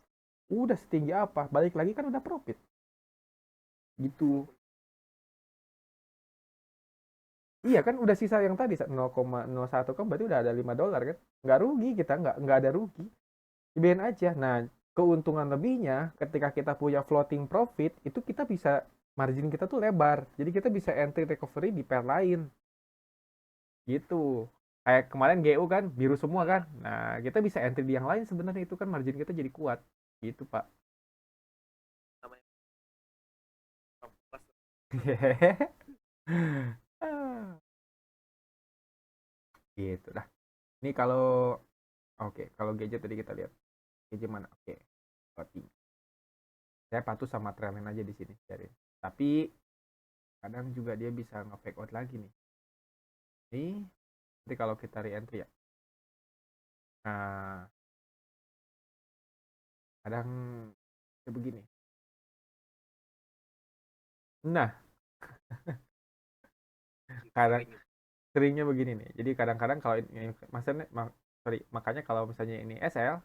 Udah setinggi apa? Balik lagi kan udah profit. Gitu. Iya kan udah sisa yang tadi 0,01 kan berarti udah ada $5 kan? Nggak rugi kita, nggak ada rugi. Dibiarin aja. Nah, keuntungan lebihnya ketika kita punya floating profit itu kita bisa margin kita tuh lebar. Jadi kita bisa entry recovery di pair lain. Gitu. Kayak kemarin GU kan biru semua kan. Nah, kita bisa entry di yang lain sebenarnya itu kan margin kita jadi kuat. Gitu, Pak. namanya pas Gitu dah. Ini kalau oke, kalau gadget tadi kita lihat. Gadget mana? Oke. Floating. Saya patuh sama Trailline aja di sini, cari. Tapi kadang juga dia bisa nge-fake out lagi nih. Ini nanti kalau kita re-entry ya. Nah, kadang ya begini. Nah, kadang sering seringnya begini nih. Jadi kadang-kadang kalau ini maksudnya sorry, makanya kalau misalnya ini SL,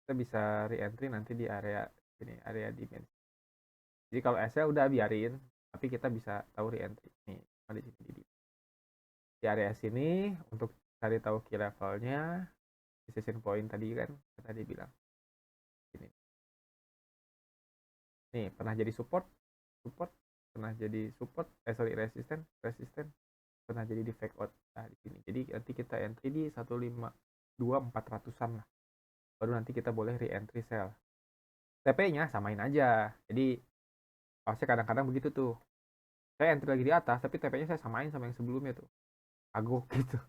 kita bisa re-entry nanti di area ini, area dimensi. Jadi kalau SL udah biarin, tapi kita bisa tahu re-entry. Nih, di sini di area sini untuk cari tahu key levelnya, decision point tadi kan tadi bilang. Ini. Nih, pernah jadi support, support, pernah jadi support, sorry resisten, resisten, pernah jadi di fake out. Nah, di sini. Jadi nanti kita entry di 152.400-an lah. Baru nanti kita boleh re-entry sell. TP-nya samain aja. Jadi pasti kadang-kadang begitu tuh. Saya entry lagi di atas, tapi TP-nya saya samain sama yang sebelumnya tuh. Agak gitu.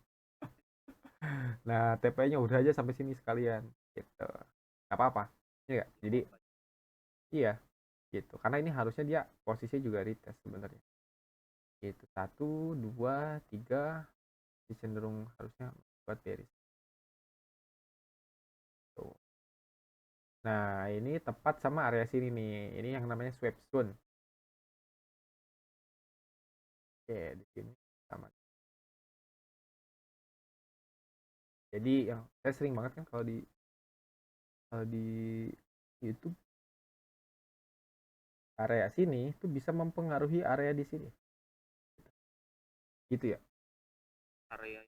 Nah, TP-nya udah aja sampai sini sekalian. Gitu. Gak apa-apa. Iya gak? Jadi, iya. Gitu. Karena ini harusnya dia posisinya juga retest sebenarnya. Gitu. 1, 2, 3. Cenderung harusnya buat bearish. Tuh. Nah, ini tepat sama area sini nih. Ini yang namanya swap zone. Oke, di sini sama. Jadi yang saya sering banget kan kalau di YouTube area sini itu bisa mempengaruhi area di sini. Gitu ya. area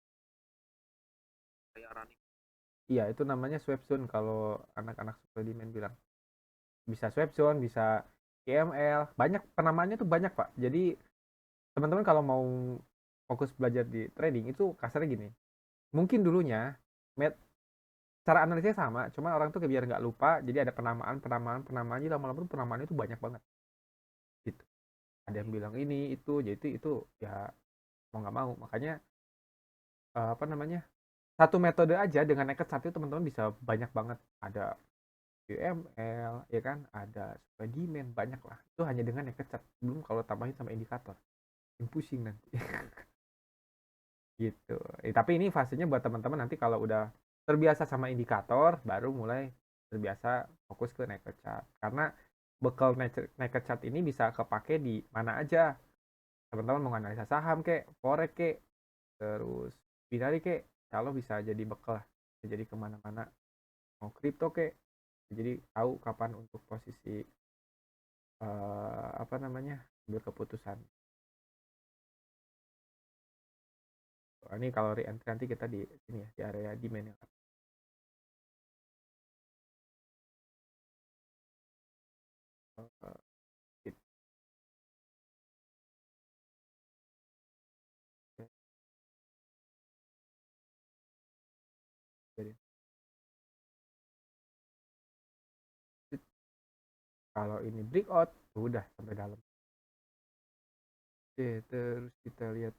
running Iya, itu namanya swap zone kalau anak-anak suplemen bilang. Bisa swap zone, bisa KML, banyak penamaannya tuh banyak, Pak. Jadi teman-teman kalau mau fokus belajar di trading itu kasarnya gini. Mungkin dulunya met cara analisnya sama, cuma orang tuh biar nggak lupa, jadi ada penamaan, penamaan, penamaan, jadi lama-lama tuh penamaannya tuh banyak banget. Gitu. ada yang bilang ini itu, jadi itu ya mau nggak mau. Makanya apa namanya, satu metode aja dengan naked chart itu teman-teman bisa banyak banget. Ada UML ya kan, ada supply demand, banyak lah itu hanya dengan naked chart, belum kalau tambahin sama indikator yang pusing nanti. Gitu. Tapi ini fasenya buat teman-teman nanti kalau udah terbiasa sama indikator baru mulai terbiasa fokus ke naked chart, karena bekal naked chart ini bisa kepake di mana aja. Teman-teman mau analisa saham kek, forex kek, terus binari kek, kalau bisa jadi bekal lah, bisa jadi kemana-mana. Mau kripto kek, jadi tahu kapan untuk posisi apa namanya, ambil keputusan. Ini kalau re-entry nanti kita di sini ya, di area demand ya. Jadi kalau ini breakout udah sampai dalam. Oke, terus kita lihat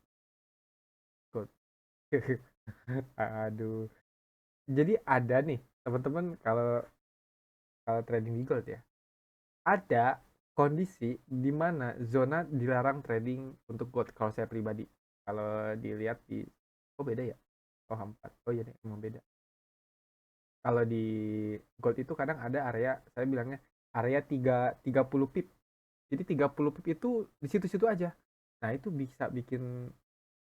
gold. Aduh, jadi ada nih teman-teman, kalau kalau trading di gold ya, ada kondisi di mana zona dilarang trading untuk gold kalau saya pribadi. Kalau dilihat di, oh beda ya, oh 4, oh iya deh, emang beda. Kalau di gold itu kadang ada area, saya bilangnya area 30 pip. Jadi 30 pip itu di situ-situ aja. Nah, itu bisa bikin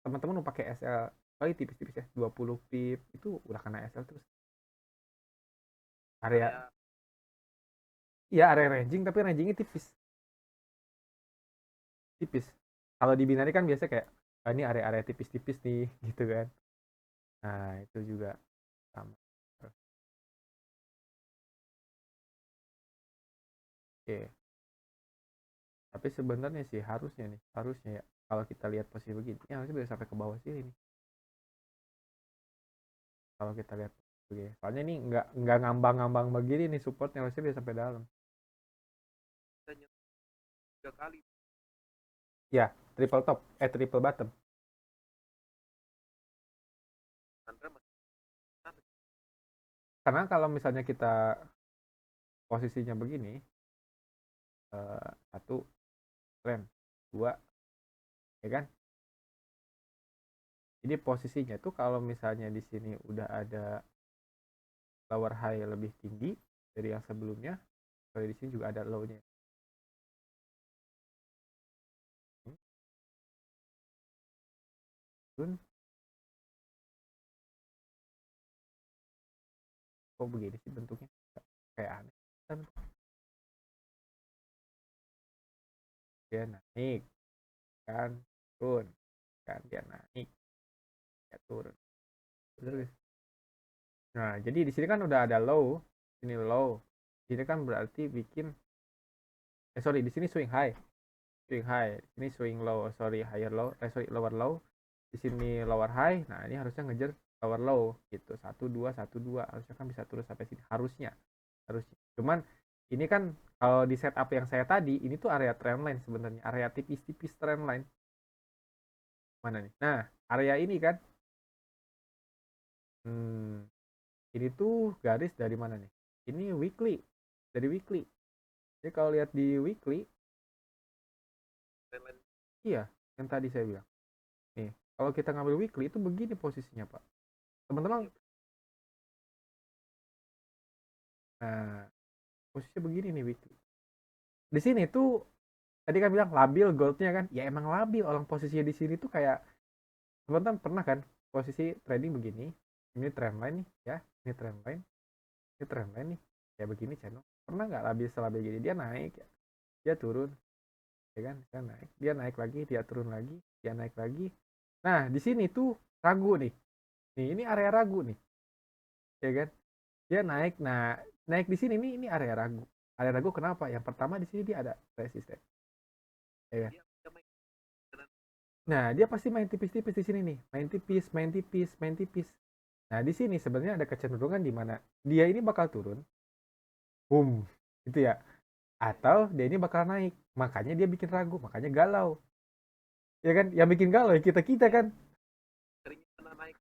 teman-teman mau pakai SL kali tipis-tipis ya, 20 pip itu udah kena SL terus. Area, area iya area ranging, tapi rangingnya tipis. Tipis. Kalau di binary kan biasa kayak, ah, ini area-area tipis-tipis nih gitu kan. Nah, itu juga sama. Oke. Tapi sebenarnya sih harusnya ya, kalau kita lihat posisi begini, ya harusnya bisa sampai ke bawah sini nih. Kalau kita lihat begini. Soalnya ini nggak ngambang-ngambang begini nih, supportnya harusnya bisa sampai dalam. kita nyentuh 3 kali. Ya, triple top, triple bottom. Sandra masih sana. Karena kalau misalnya kita posisinya begini, satu trend, dua, ya kan? Jadi posisinya tuh kalau misalnya di sini udah ada lower high lebih tinggi dari yang sebelumnya, kalau di sini juga ada low-nya. Turun, kok begini sih bentuknya? Kayak aneh. Kan dia naik, kan turun, kan dia naik, ya turun. Terus, nah jadi di sini kan udah ada low, ini low. Ini kan berarti bikin, sorry, di sini swing high, ini swing low, sorry, higher low, sorry, lower low, di sini lower high. Nah, ini harusnya ngejar lower low gitu, 1 2 1 2, harusnya kan bisa turun sampai sini, harusnya cuman ini kan kalau di setup yang saya tadi, ini tuh area trendline sebenarnya, area tipis-tipis trendline. Mana nih, nah area ini kan, ini tuh garis dari mana nih, ini weekly, dari weekly. Jadi kalau lihat di weekly, iya, yang tadi saya bilang nih, kalau kita ngambil weekly itu begini posisinya Pak, teman-teman. Nah, posisinya begini nih weekly. Di sini tuh tadi kan bilang labil goldnya kan, ya emang labil orang posisinya di sini tuh kayak, teman-teman pernah kan posisi trading begini, ini trendline nih ya, ini trendline, ini trendline nih, kayak begini channel, pernah nggak labil selabil gini, dia naik ya, dia turun, ya kan, dia naik lagi, dia turun lagi, dia naik lagi. Nah di sini tuh ragu nih, ini area ragu nih, ya kan, dia naik, nah naik di sini nih, ini area ragu. Area ragu kenapa? Yang pertama di sini dia ada resisten, ya kan. Nah, dia pasti main tipis-tipis di sini nih, main tipis, main tipis, main tipis. Nah, di sini sebenarnya ada kecenderungan di mana dia ini bakal turun, boom, gitu ya. atau dia ini bakal naik, makanya dia bikin ragu, makanya galau, ya kan? Yang bikin galau ya kita kita kan. seringnya kena naik.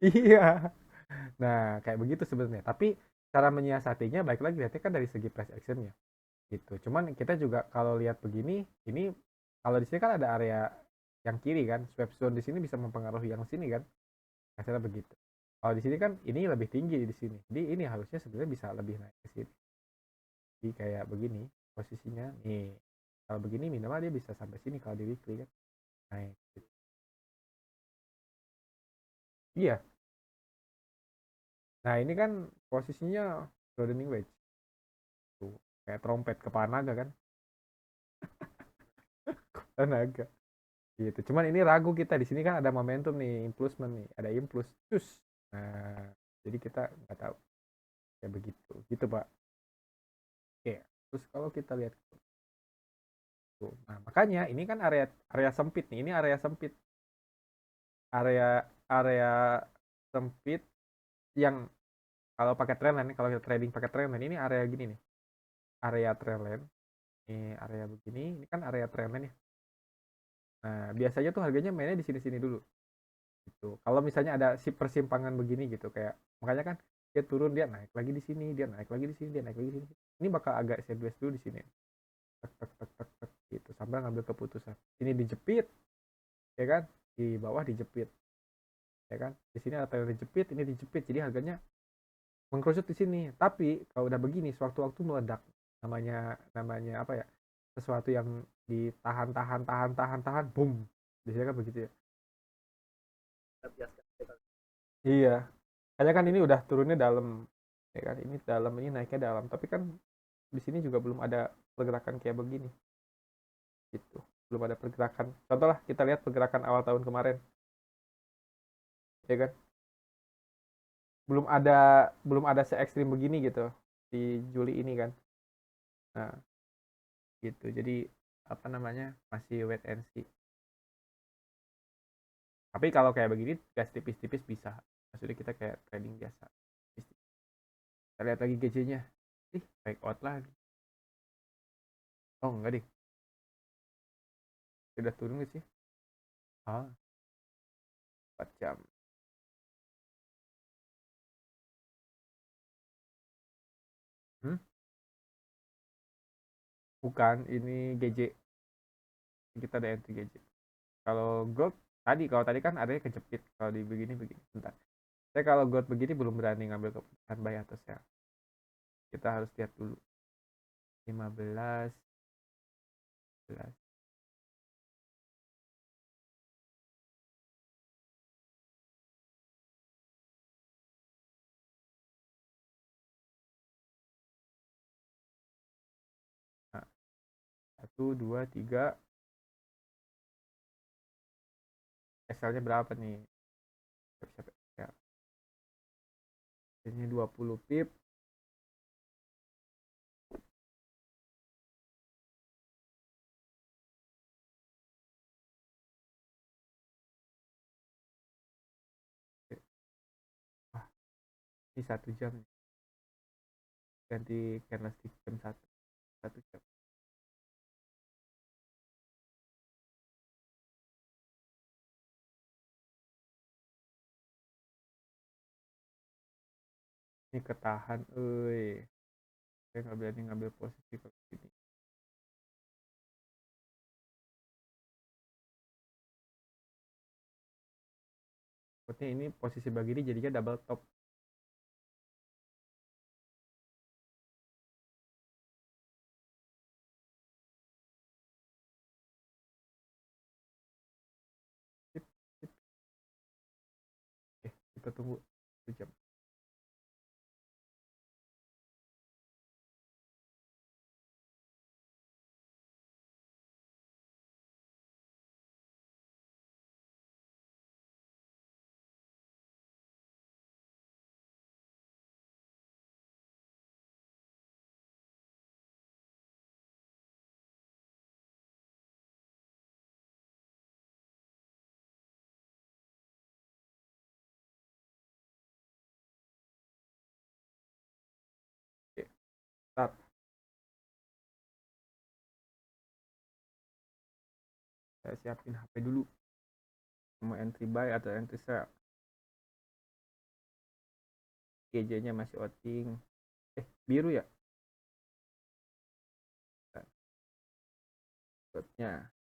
Iya. Nah kayak begitu sebenarnya, tapi cara menyiasatinya baik lagi lihatnya kan dari segi price actionnya gitu. Cuman kita juga kalau lihat begini, ini kalau di sini kan ada area yang kiri kan, swap zone di sini bisa mempengaruhi yang sini kan, hasilnya begitu. Kalau di sini kan ini lebih tinggi di sini, jadi ini harusnya sebenarnya bisa lebih naik ke sini. Jadi kayak begini posisinya nih, kalau begini minimal dia bisa sampai sini kalau di weekly kan naik gitu. Iya, nah ini kan posisinya broadening wedge tuh, kayak trompet kepala naga kan. Kepala naga gitu. Cuman ini ragu, kita di sini kan ada momentum nih, impulsement nih, ada impuls cus. Nah jadi kita nggak tahu kayak begitu gitu pak. Oke, terus kalau kita lihat tuh, nah makanya ini kan area area sempit nih, ini area sempit, area area sempit yang kalau pakai trendline, kalau kita trading pakai trendline, ini area gini nih, area trendline, ini area begini, ini kan area trendline ya. Nah biasanya tuh harganya mainnya di sini-sini dulu gitu. Kalau misalnya ada si persimpangan begini gitu, kayak makanya kan dia turun, dia naik lagi di sini, dia naik lagi di sini, dia naik lagi di sini, ini bakal agak sideways dulu di sini, tek tek tek tek tek gitu sampai ngambil keputusan. Ini dijepit, ya kan, di bawah dijepit, ya kan, di sini ada trailer dijepit, ini dijepit, jadi harganya mengkerucut di sini. Tapi kalau udah begini sewaktu-waktu meledak, namanya namanya apa ya, sesuatu yang ditahan tahan tahan tahan tahan boom, biasanya kan begitu ya. Kita biaskan kita. Iya, hanya kan ini udah turunnya dalam, ya kan, ini dalam, ini naiknya dalam, tapi kan di sini juga belum ada pergerakan kayak begini gitu, belum ada pergerakan. Contoh lah kita lihat pergerakan awal tahun kemarin, ya kan, belum ada se ekstrim begini gitu di Juli ini kan. Nah gitu, jadi apa namanya, masih wait and see. Tapi kalau kayak begini gas tipis-tipis bisa, maksudnya kita kayak trading biasa. Kita lihat lagi GC-nya, ih break out lagi. Oh enggak deh, sudah turun gak sih? Ah, 4 jam. Hmm? Bukan, ini GJ, kita ada entry GJ. Kalau gold tadi, kalau tadi kan ada kejepit, kalau di begini begini bentar. Saya kalau gold begini belum berani ngambil keputusan buy atau sell, kita harus lihat dulu. 15 11. Nah, 1 2 3, SL-nya berapa nih? Siap-siap ya. Ini 20 pip. Wah, ini 1 jam. Ganti candlestick jam 1 jam. Ini ketahan, saya nggak berani ngambil posisi kalau gini. Takutnya ini posisi begini jadinya double top. Sip, sip. Oke, kita tunggu 1 jam. siapin HP dulu, mau entry buy atau entry sell. GJ nya masih outing, biru ya dotnya.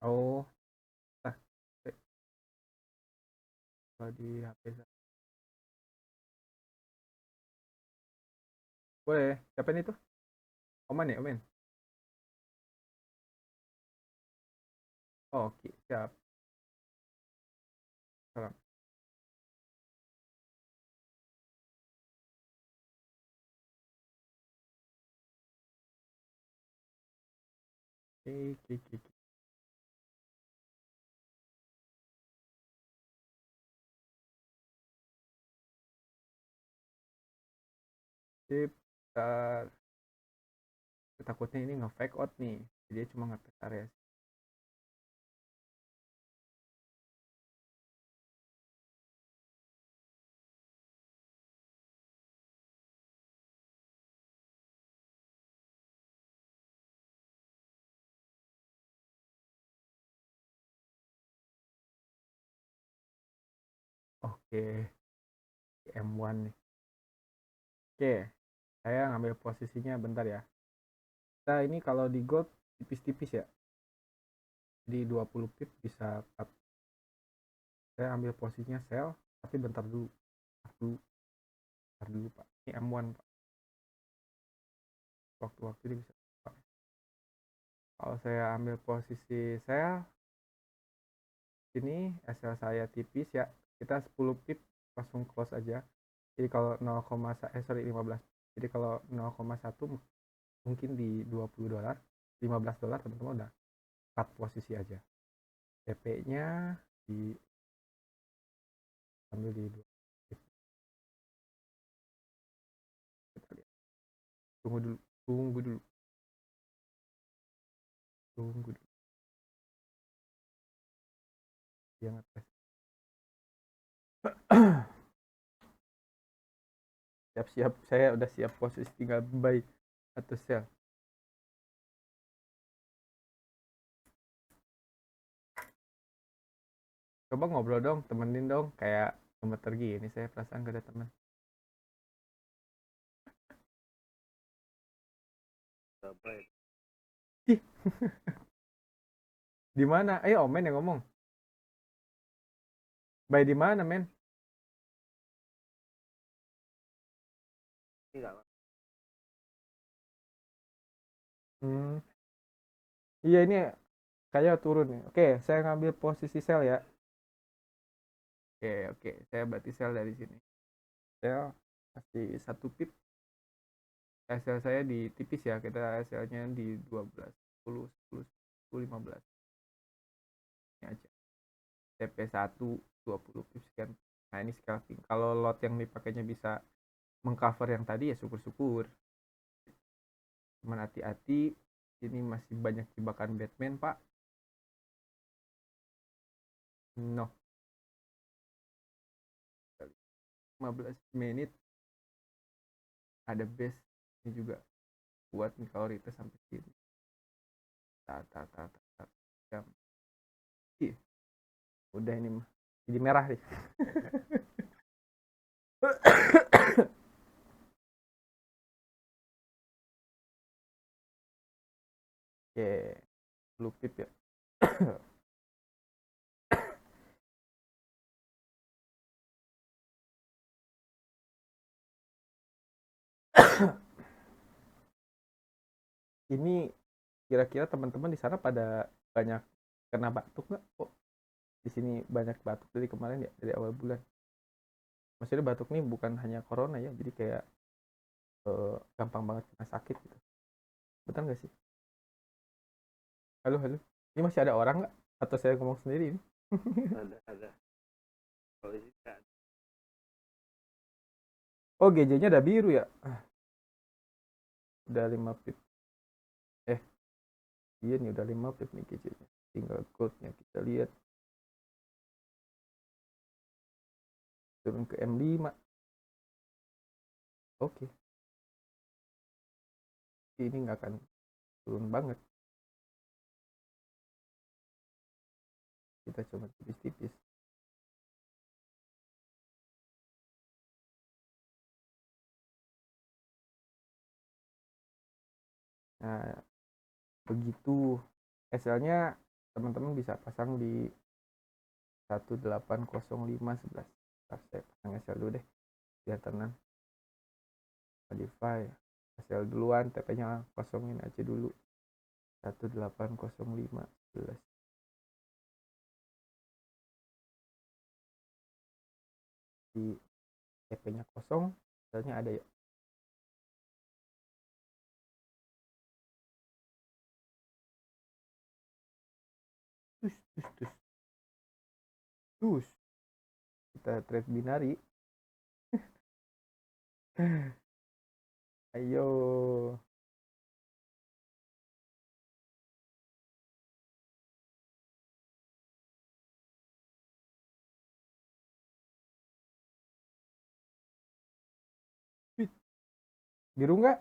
Oh, nah, kalau di HP saya. Boleh, siapa itu? Oman ya, Omen? Oh, oke, siap. Salam. Oke, oke, oke. Sip. Bentar. Takutnya ini nge-fake out nih. Dia cuma nge-test area. Oke, M1 nih. Oke, saya ngambil posisinya bentar ya. Nah, ini kalau di gold tipis-tipis ya. Di 20 pip bisa 4. Saya ambil posisinya sell, tapi bentar dulu. Bentar dulu, Pak. Ini M1, Pak. Waktu-waktu ini bisa, Pak. Kalau saya ambil posisi sell, ini SL saya tipis ya. Kita 10 pip langsung close aja. Jadi kalau 15. Jadi kalau 0,1 mungkin di 20 dolar, 15 dolar teman-teman udah cut posisi aja. TP-nya di ambil di 2. Kita lihat. Tunggu dulu. Dia ngetes. Siap-siap, saya udah siap posisi, tinggal buy atau sell. Coba ngobrol dong, temenin dong, kayak gemeter gini saya perasaan gak ada teman. Baik. Di mana? Ayo Omen yang ngomong. Buy di mana, men? Enggak. Iya, ini kayak turun nih. Oke, saya ngambil posisi sell ya. Oke, saya berarti sell dari sini. Sell masih 1 pip. SL saya di tipis ya, kita SL-nya di 12, 10, 10, 10, 15. Ini aja. TP1 20 pip sekian. Nah, ini scalping. Kalau lot yang dipakainya bisa mengcover yang tadi ya syukur-syukur. Cuman hati-hati, ini masih banyak jebakan Batman, Pak. No. 15 menit ada base ini juga buat nih kalau retest sampai sini. Jam. Ih, udah ini mah jadi merah nih. Oke, blue pip ya. Ini kira-kira teman-teman di sana pada banyak kena batuk nggak? Kok di sini banyak batuk dari kemarin ya, dari awal bulan. Maksudnya batuk nih bukan hanya corona ya, jadi kayak gampang banget kena sakit gitu. Betul nggak sih? Halo, halo. Ini masih ada orang nggak? Atau saya ngomong sendiri ini? Ada. Kalau di sini kan. Oh, GJ-nya udah biru ya? Udah 5 pip. Iya nih udah 5 pip nih GJ-nya. Tinggal code-nya kita lihat. Turun ke M5. Oke. ini nggak akan turun banget, kita cuma tipis-tipis. Nah, begitu SL-nya teman-teman bisa pasang di 180511. Saya pasang SL dulu deh biar tenang. Modify SL duluan, TP-nya kosongin aja dulu 180511. Di TP-nya kosong, SL-nya ada ya. Terus kita trade binari. Ayo. Biru nggak?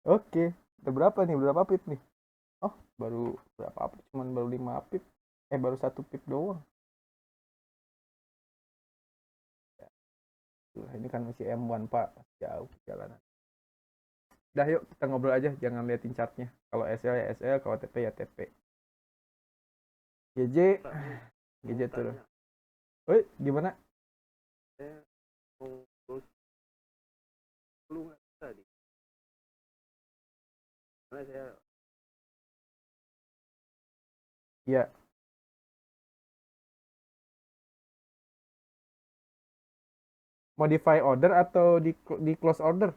Oke, udah berapa nih? Berapa pip nih? Oh, baru berapa pip? Cuman baru 5 pip. Baru 1 pip doang. Ini kan masih M1 Pak, jauh perjalanan. Udah yuk kita ngobrol aja, jangan liatin chartnya. Kalau SL ya SL, kalau TP ya TP. GJ turun. Woi, gimana? Saya mau terus lu nggak tadi? Karena saya Iya. Modify order atau di close order?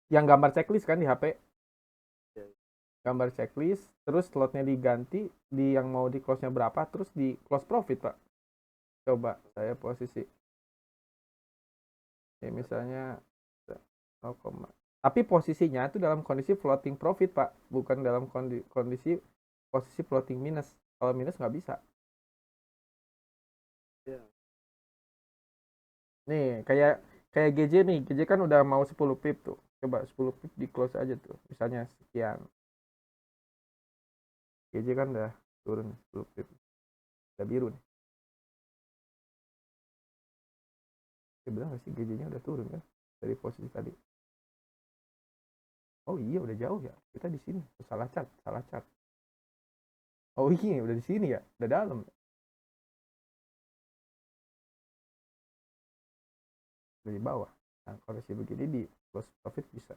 Yang gambar checklist kan di HP? Gambar checklist, terus slotnya diganti, di yang mau di close-nya berapa, terus di close profit, Pak. Coba saya posisi. Ya, misalnya 0, tapi posisinya itu dalam kondisi floating profit, Pak. Bukan dalam kondisi posisi floating minus. Kalau minus nggak bisa. ya. Nih, kayak GJ nih. GJ kan udah mau 10 pip tuh. Coba 10 pip di close aja tuh. Misalnya sekian. GJ kan udah turun 10 pip. Udah biru nih. Ya bener nggak sih GJ-nya udah turun kan? Dari posisi tadi. Oh iya udah jauh ya. Kita di sini. Salah chart, salah chart. Oh iya udah di sini ya. Udah dalam. Udah di bawah. Nah, kalau sih begini di close profit bisa.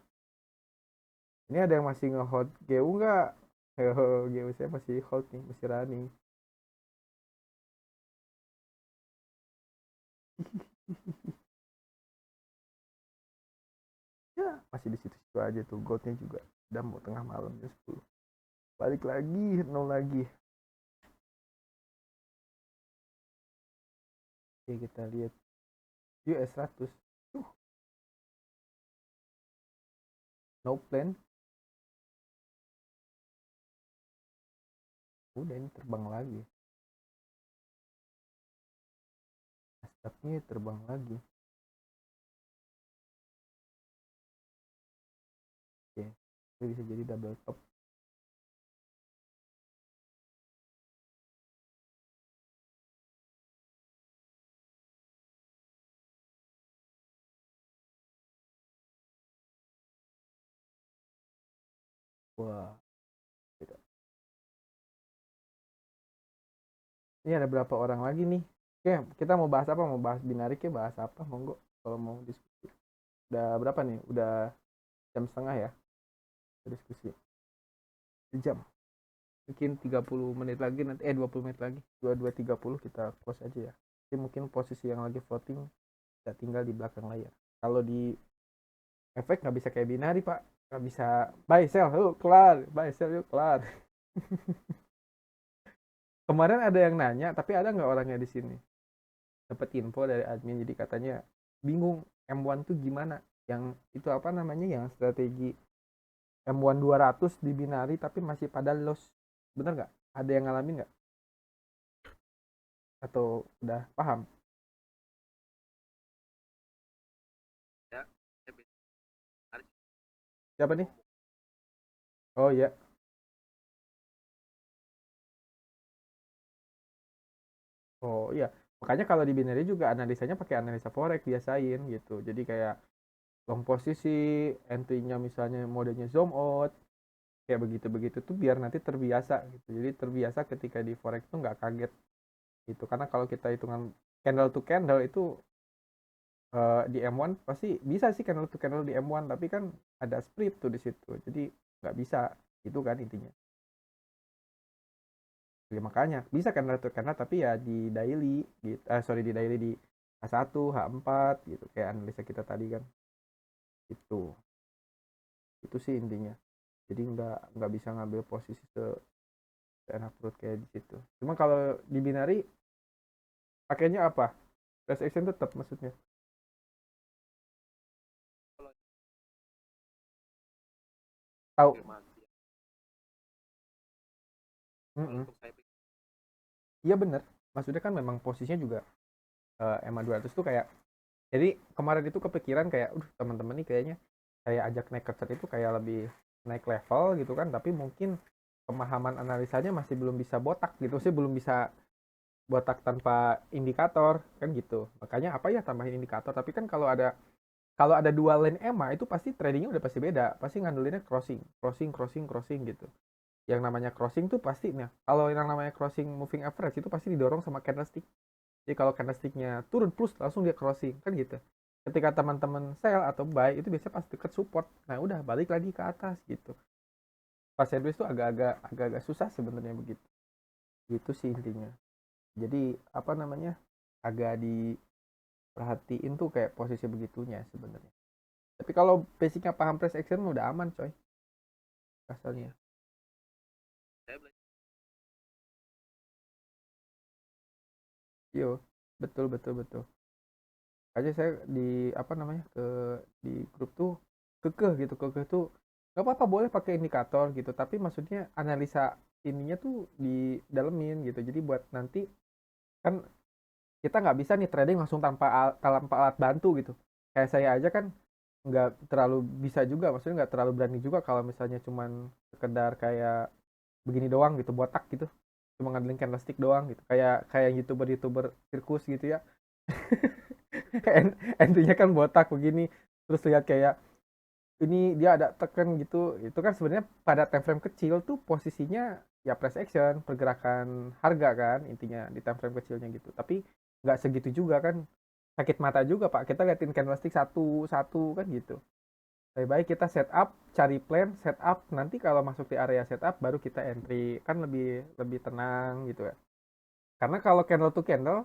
Ini ada yang masih nge-hold GU nggak? GU saya masih hold nih, masih running. Ya, masih di situ-situ aja tuh. Goldnya juga udah mau tengah malam jam 10. Balik lagi, nol lagi. Oke, kita lihat US 100. No plan. Udah ini terbang lagi. Nasdaqnya terbang lagi. Oke, itu bisa jadi double top. Wah, gitu. Ini ada berapa orang lagi nih? Oke, kita mau bahas apa? Mau bahas binarik ya, bahas apa? Monggo kalau mau diskusi. Udah berapa nih? Udah jam setengah ya diskusi. Jam. Mungkin 30 menit lagi nanti 20 menit lagi. 22.30 kita close aja ya. Jadi mungkin posisi yang lagi floating kita tinggal di belakang layar. Kalau di efek nggak bisa kayak binari, Pak. Nggak bisa buy sell, yuk kelar. Buy sell, yuk kelar. Kemarin ada yang nanya, tapi ada nggak orangnya di sini? Dapat info dari admin, jadi katanya bingung M1 tuh gimana? Yang itu apa namanya? Yang strategi M1 200 di binari tapi masih pada loss. Bener nggak? Ada yang ngalamin nggak? atau udah paham? Ya, saya menarik. Siapa nih? Oh iya. Oh iya. Makanya kalau di binary juga analisanya pakai analisa forex biasain gitu. Jadi kayak long posisi, entry-nya misalnya modenya zoom out, kayak begitu-begitu tuh biar nanti terbiasa gitu. Jadi terbiasa ketika di forex tuh nggak kaget gitu. Karena kalau kita hitungan candle to candle itu di M1 pasti bisa sih candle to candle di M1, tapi kan ada split tuh di situ. Jadi nggak bisa itu kan intinya. Jadi makanya bisa candle to candle tapi ya di daily gitu. Sorry, di daily di H1, H4 gitu kayak analisa kita tadi kan. Itu sih intinya. Jadi nggak bisa ngambil posisi seenak perut kayak di situ. Cuma kalau di binary pakainya apa? Price action tetap maksudnya. Kalau Tahu. konfirmasi, kalau Mm-mm. untuk saya Iya bener. Maksudnya kan memang posisinya juga EMA 200 tuh kayak, jadi kemarin itu kepikiran kayak teman-teman nih kayaknya kayak ajak naik ke chart itu kayak lebih naik level gitu kan, tapi mungkin pemahaman analisanya masih belum bisa botak gitu sih, belum bisa botak tanpa indikator kan gitu. Makanya apa ya tambahin indikator, tapi kan kalau ada dua lane EMA itu pasti tradingnya udah pasti beda, pasti ngandelinnya crossing crossing crossing crossing gitu. Yang namanya crossing tuh pasti, nah kalau yang namanya crossing moving average itu pasti didorong sama candlestick. Jadi kalau candlesticknya turun plus langsung dia crossing kan gitu. Ketika teman-teman sell atau buy itu biasanya pas deket support, nah udah balik lagi ke atas gitu. Pas sideways itu agak-agak susah sebenarnya begitu. Gitu sih intinya. Jadi apa namanya, agak diperhatiin tuh kayak posisi begitunya sebenarnya. Tapi kalau basicnya paham price action udah aman coy asalnya. saya belajar Yo, betul betul betul. Aja saya di apa namanya di grup tuh kekeh tuh nggak apa-apa boleh pakai indikator gitu, tapi maksudnya analisa ininya tuh di dalemin gitu. Jadi buat nanti kan kita nggak bisa nih trading langsung tanpa alat bantu gitu. Kayak saya aja kan nggak terlalu bisa juga, maksudnya nggak terlalu berani juga kalau misalnya cuman sekedar kayak begini doang gitu, botak gitu, cuma ngandelin candlestick doang gitu, kayak kayak youtuber sirkus gitu ya. Entry-nya kan botak begini, terus lihat kayak ini dia ada tekan gitu, itu kan sebenarnya pada time frame kecil tuh posisinya ya price action, pergerakan harga kan intinya di time frame kecilnya gitu. Tapi nggak segitu juga kan, sakit mata juga pak kita liatin candlestick satu satu kan gitu. Lebih baik kita setup, cari plan, setup, nanti kalau masuk di area setup baru kita entry, kan lebih lebih tenang gitu ya. Karena kalau candle to candle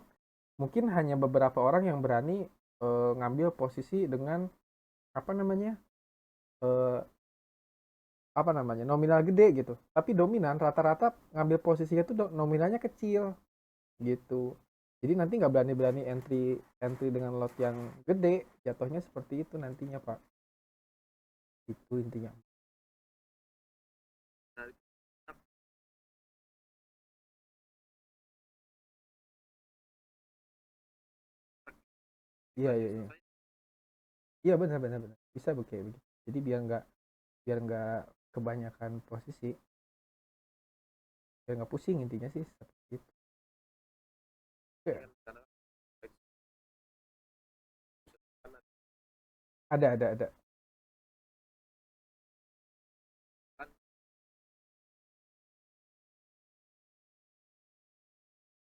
mungkin hanya beberapa orang yang berani ngambil posisi dengan apa namanya, eh, apa namanya, nominal gede gitu, tapi dominan rata-rata ngambil posisinya tuh nominalnya kecil gitu. Jadi nanti nggak berani-berani entry entry dengan lot yang gede, jatuhnya seperti itu nantinya pak. Itu intinya. dari Iya lagi iya iya. selesai. Iya benar benar benar. Bisa kayak begitu. Jadi biar nggak kebanyakan posisi, biar nggak pusing intinya sih seperti itu. Ini Oke. kan karena kan Ada. kan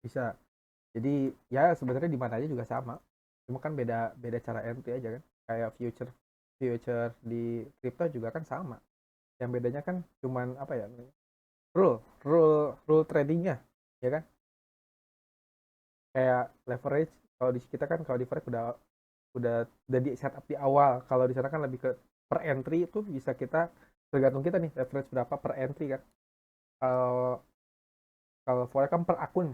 Bisa. Jadi ya sebenarnya di mana aja juga sama. Cuma kan beda beda cara entry aja kan. Kayak future future di crypto juga kan sama. Yang bedanya kan cuman apa ya namanya? Rule, rule tradingnya, ya kan? Kayak leverage. Kalau di kita kan kalau di forex udah di setup di awal. Kalau di sana kan lebih ke per entry itu bisa kita tergantung kita nih leverage berapa per entry kan. Kalau kalau forex kan per akun.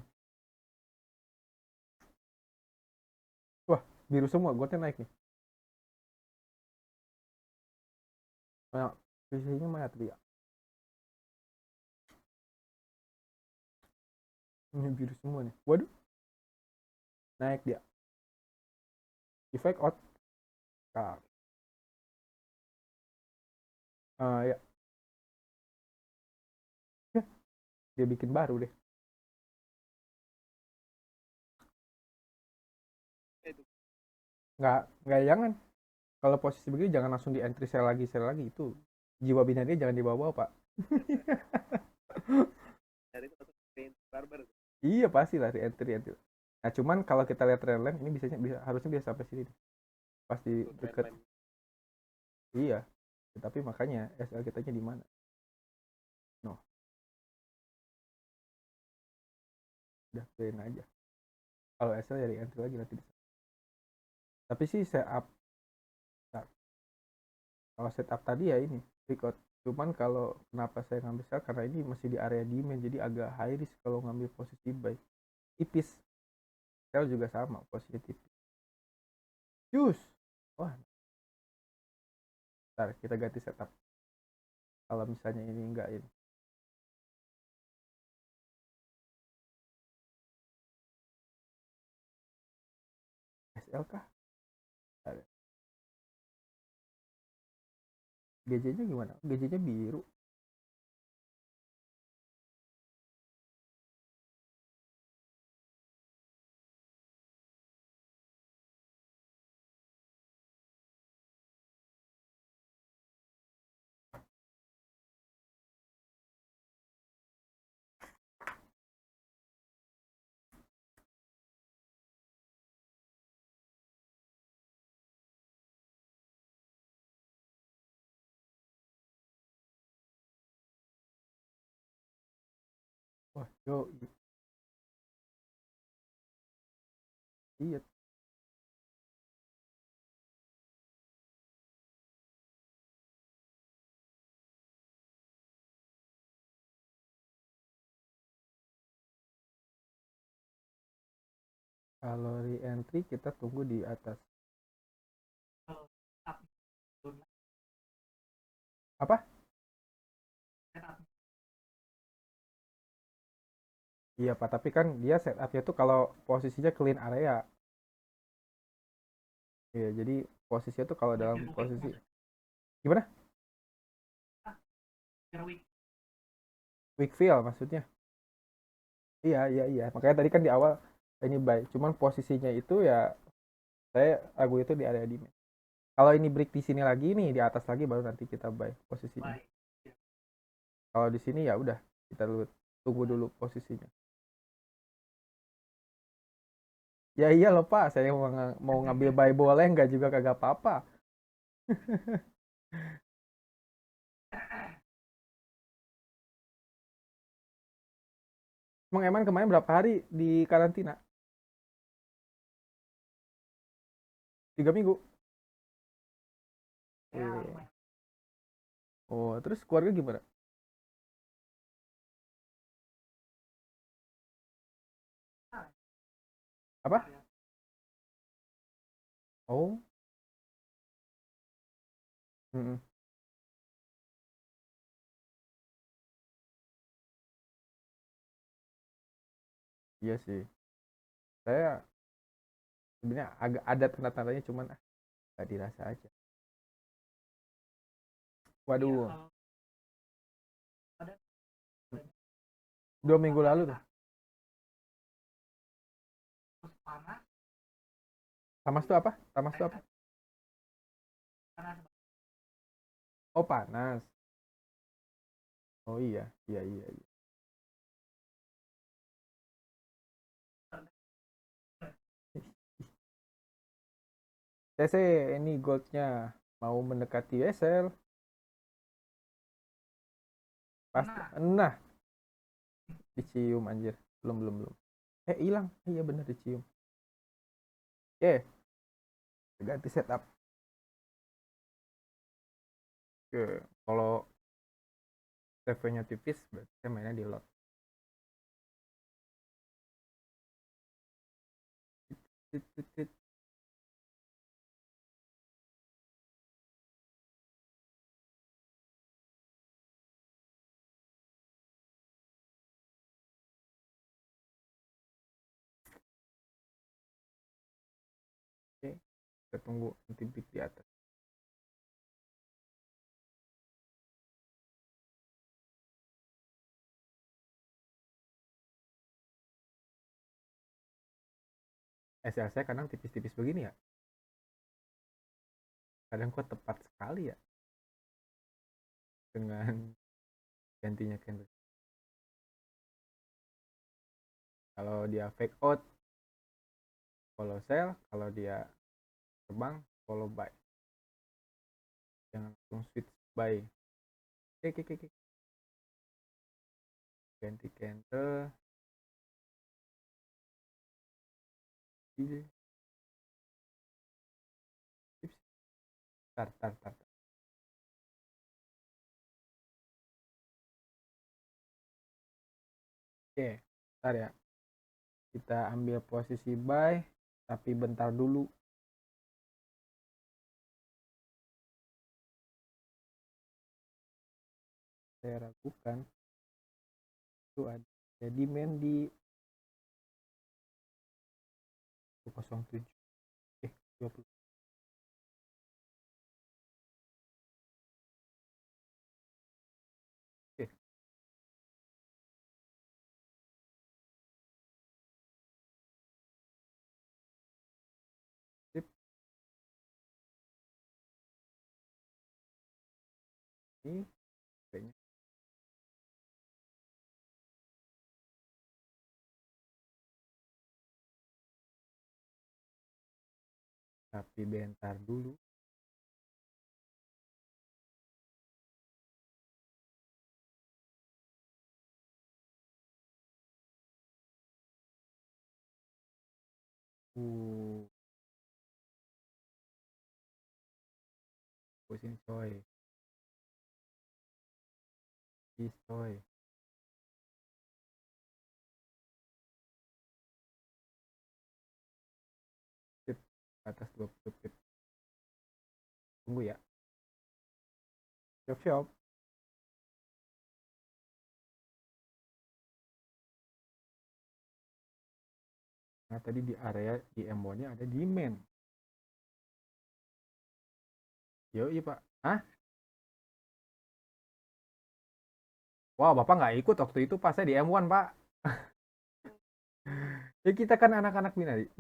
Wah, biru semua, gotnya naik nih. Nah, posisinya mana tuh ya? Ini biru semua nih. Waduh, naik dia di fake out. Nah, ya. Ya, dia bikin baru deh. Itu Nggak jangan. Kalau posisi begitu jangan langsung di entry sell lagi itu jiwa binarnya jangan dibawa-bawa pak. dari itu atau paint barber Iya pasti lah di entry entry. Nah cuman kalau kita lihat trendline ini harusnya bisa sampai sini deh. Pas di itu deket. trendline Iya. Tapi makanya SL kitanya di mana? No, udah clean aja. Kalau SL dari entry lagi nanti bisa. Tapi sih setup, nah, kalau setup tadi ya ini record. Cuman kalau kenapa saya ngambil sell karena ini masih di area demand jadi agak high risk kalau ngambil posisi buy. Tipis. Sell juga sama posisi tipis. Jus. Wah, ntar kita ganti setup. Kalau misalnya ini enggak ini. SL kah? GJ-nya gimana? GJ-nya biru. Wah, yo, iya. Kalau re-entry kita tunggu di atas. Apa? Iya Pak, tapi kan dia setupnya tuh kalau posisinya clean area. Iya, jadi posisinya tuh kalau dalam posisi gimana? Weak feel maksudnya. Iya, iya, iya. Makanya tadi kan di awal ini buy. Cuman posisinya itu ya saya ragu itu di area demand. Kalau ini break di sini lagi nih, di atas lagi baru nanti kita buy posisinya. Kalau di sini ya udah kita dulu tunggu dulu posisinya. Ya iya loh Pak, saya mau ngambil buy boleh nggak juga kagak apa-apa. Emang Eman kemarin berapa hari di karantina? 3 minggu. Iya. Oh, terus keluarga gimana? Apa? Oh, mm-mm. Iya sih. Saya sebenarnya agak ada tanda-tandanya cuman nggak dirasa aja. Waduh, 2 minggu lalu tuh. Tamas tuh apa? Tamas tuh apa? Oh, panas. Oh iya, iya, iya, iya. TC ini goldnya mau mendekati SL. Pasti. Nah, dicium anjir. Belum, belum, belum. Hilang. Iya bener dicium. Oke, ganti setup. Oke, kalau TV-nya tipis, berarti saya mainnya di lot. Tit, tit, tit. Kita tunggu nanti bit di atas. SL saya kadang tipis-tipis begini ya. Kadang kok tepat sekali ya dengan gantinya candle. Kalau dia fake out, follow sell. Kalau dia terbang, follow buy. Jangan langsung switch buy. Oke. Ganti candle. Tar. Oke, ntar ya. Kita ambil posisi buy, tapi bentar dulu. Saya ragukan itu ada demand di 207. 20. Oke. Sip. Ini kayaknya tapi bentar dulu. Pusing coy. Coy. Sip. Atas 20 pip. Tunggu ya. Siap. Nah tadi di area di M1 nya ada demand. Iya pak. Hah? Wah bapak nggak ikut waktu itu pas saya di M1 pak. Ya kita kan anak-anak binari.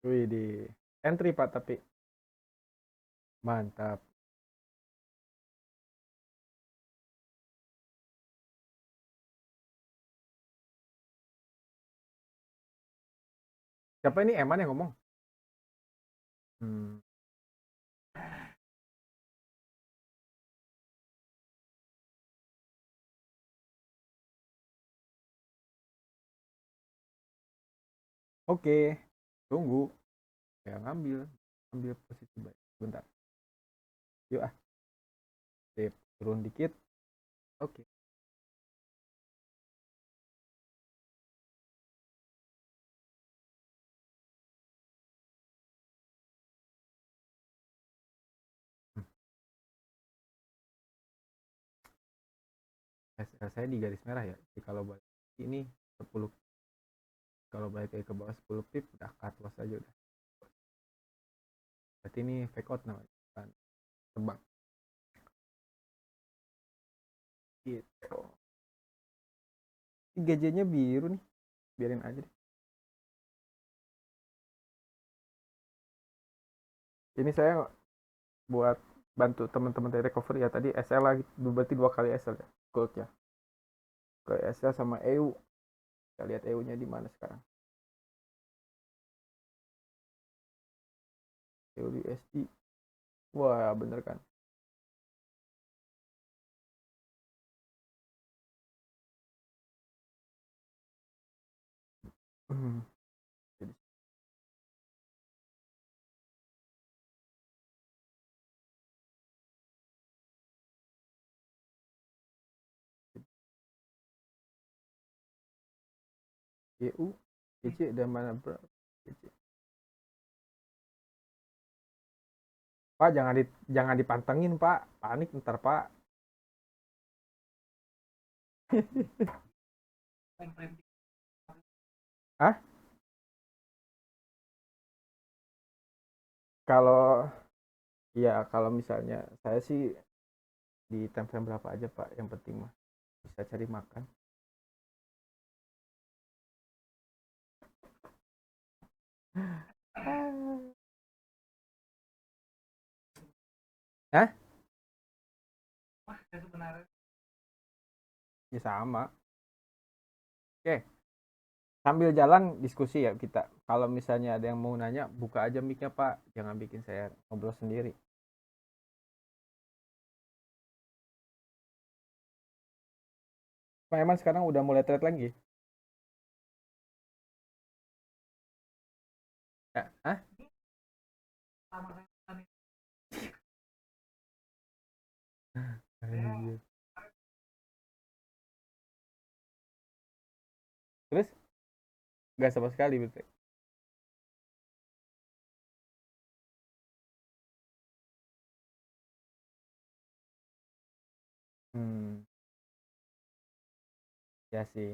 Wih di entry pak tapi mantap. Siapa ini Eman yang ngomong? Oke, tunggu. Ya ambil posisi baik. Bentar. Yuk ah. Sip, turun dikit. Oke. SL saya di garis merah ya. Jadi kalau balik ini 10, kalau balik ke bawah 10 pip udah cut loss aja udah. Berarti ini fake out namanya. Kan terbang. Gitu. Ini GJ-nya biru nih. Biarin aja deh. Ini saya buat bantu teman-teman dari recovery ya. Tadi SL lagi berarti 2 kali SL ya. Gold ya. Ke SL sama EU. Kita lihat EU-nya di mana sekarang. EU USD. Wah, bener kan? Jadi EU, GC dan mana bro? GC. Pak, jangan dipantengin, Pak. Panik ntar, Pak. Hah? Kalau kalau misalnya saya sih di time berapa aja, Pak. Yang penting mah bisa cari makan. Hah? Ya sama. Oke, sambil jalan diskusi ya kita. Kalau misalnya ada yang mau nanya, buka aja mic-nya, Pak. Jangan bikin saya ngobrol sendiri. Pak Eman sekarang udah mulai trade lagi? Ya, hah? Anjir. Terus nggak sama sekali betul. Hmm, ya sih.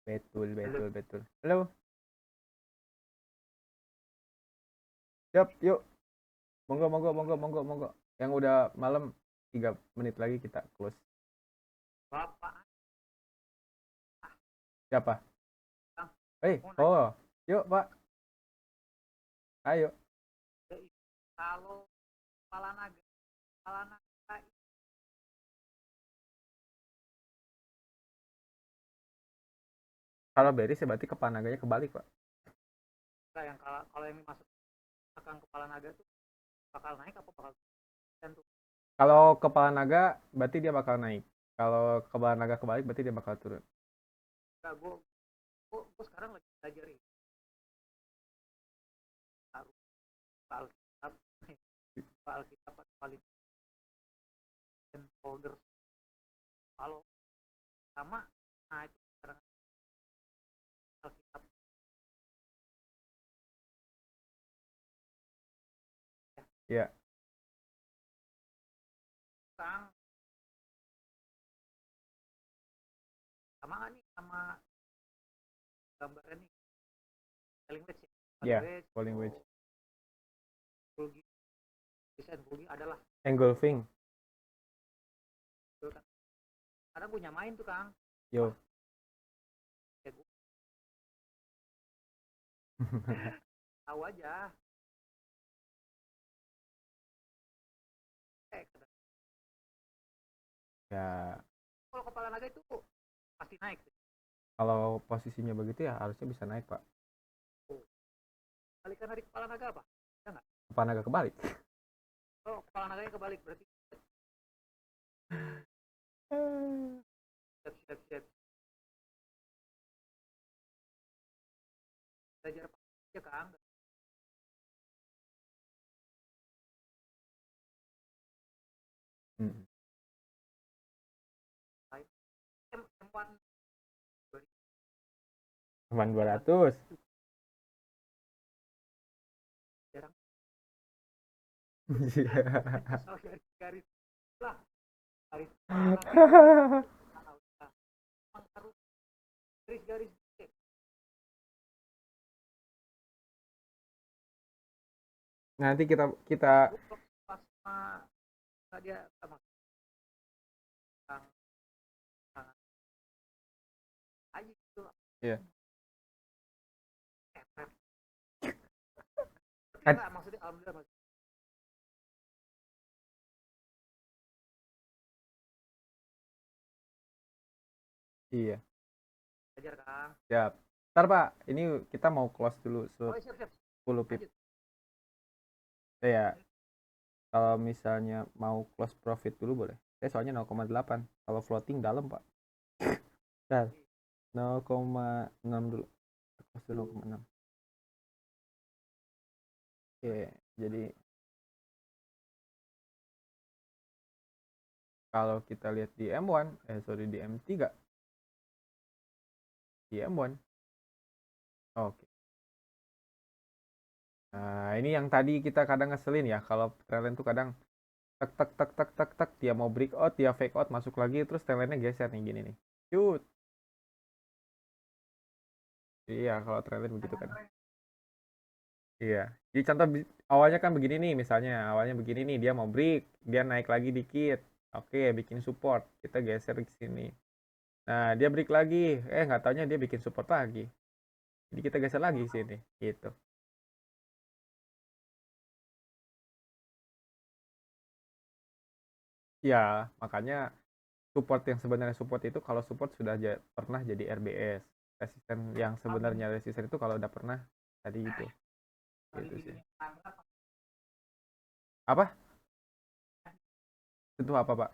Betul, betul, betul. Halo, siap, yuk. Monggo, monggo, monggo, monggo, monggo. Yang udah malam 3 menit lagi kita close. Bapak, Siapa? Bang, Oh, yuk, Pak. Ayo. kalau kepala naga Kalau beris ya berarti kepala naganya kebalik, Pak. yang kalau yang masuk belakang kepala naga tuh bakal naik apa bakal turun tuh? Kalau kepala naga berarti dia bakal naik. Kalau kepala naga kebalik berarti dia bakal turun. Enggak, gue sekarang lagi belajar ini baru soal kitab soal kitab paling dan folder kalau sama, nah itu sekarang soal kitab Iya. sekarang sama nggak nih sama gambarnya nih selling wedge ya, Iya, selling wedge falling wedge. bulgi desain bulgi adalah Engulfing. itu kan kadang gue nyamain tuh Kang. Yo. Ya gue tahu aja kadang. Ya, Kalau kepala naga itu pasti naik kalau posisinya begitu ya harusnya bisa naik, Pak. tuh. Balikan dari kepala naga apa ya nggak? Kepala naga kebalik. Oh, kepala naganya kebalik berarti siap siap siap belajar apa ya Kang. Hmm. M1 Cuman 200. jarang Iya. asal garis lah garis kepala emang harus garis-garis Nanti kita kita pas sama dia sama Kang Kang aja gitu ya. efek tapi Kan enggak maksudnya alhamdulillah maksudnya iya. belajar Kang. Siap. Ntar, Pak, ini kita mau close dulu Oh siap siap 10 pip. lanjut Ya, kalau misalnya mau close profit dulu boleh. Saya soalnya 0,8. Kalau floating dalam, Pak. Ntar 0,6 dulu. Close dulu 0,6. Oke, jadi kalau kita lihat di M1, sorry di M3, di M1. Oke. Nah, ini yang tadi kita kadang ngeselin ya, kalau trendline tuh kadang tek tek tek tek tek tek, dia mau breakout, dia fake out, masuk lagi, terus trendline-nya geser nih gini nih. Cut. Iya, kalau trendline begitu kan. Iya. Jadi contoh awalnya kan begini nih, misalnya awalnya begini nih, dia mau break, dia naik lagi dikit. Oke, bikin support, kita geser ke sini. Nah, dia break lagi, nggak taunya dia bikin support lagi. Jadi kita geser lagi ke sini, gitu. Ya, makanya support yang sebenarnya support itu kalau support sudah pernah jadi RBS. Resisten yang sebenarnya resisten itu kalau udah pernah tadi gitu. Gitu sih. Apa? Itu apa, Pak?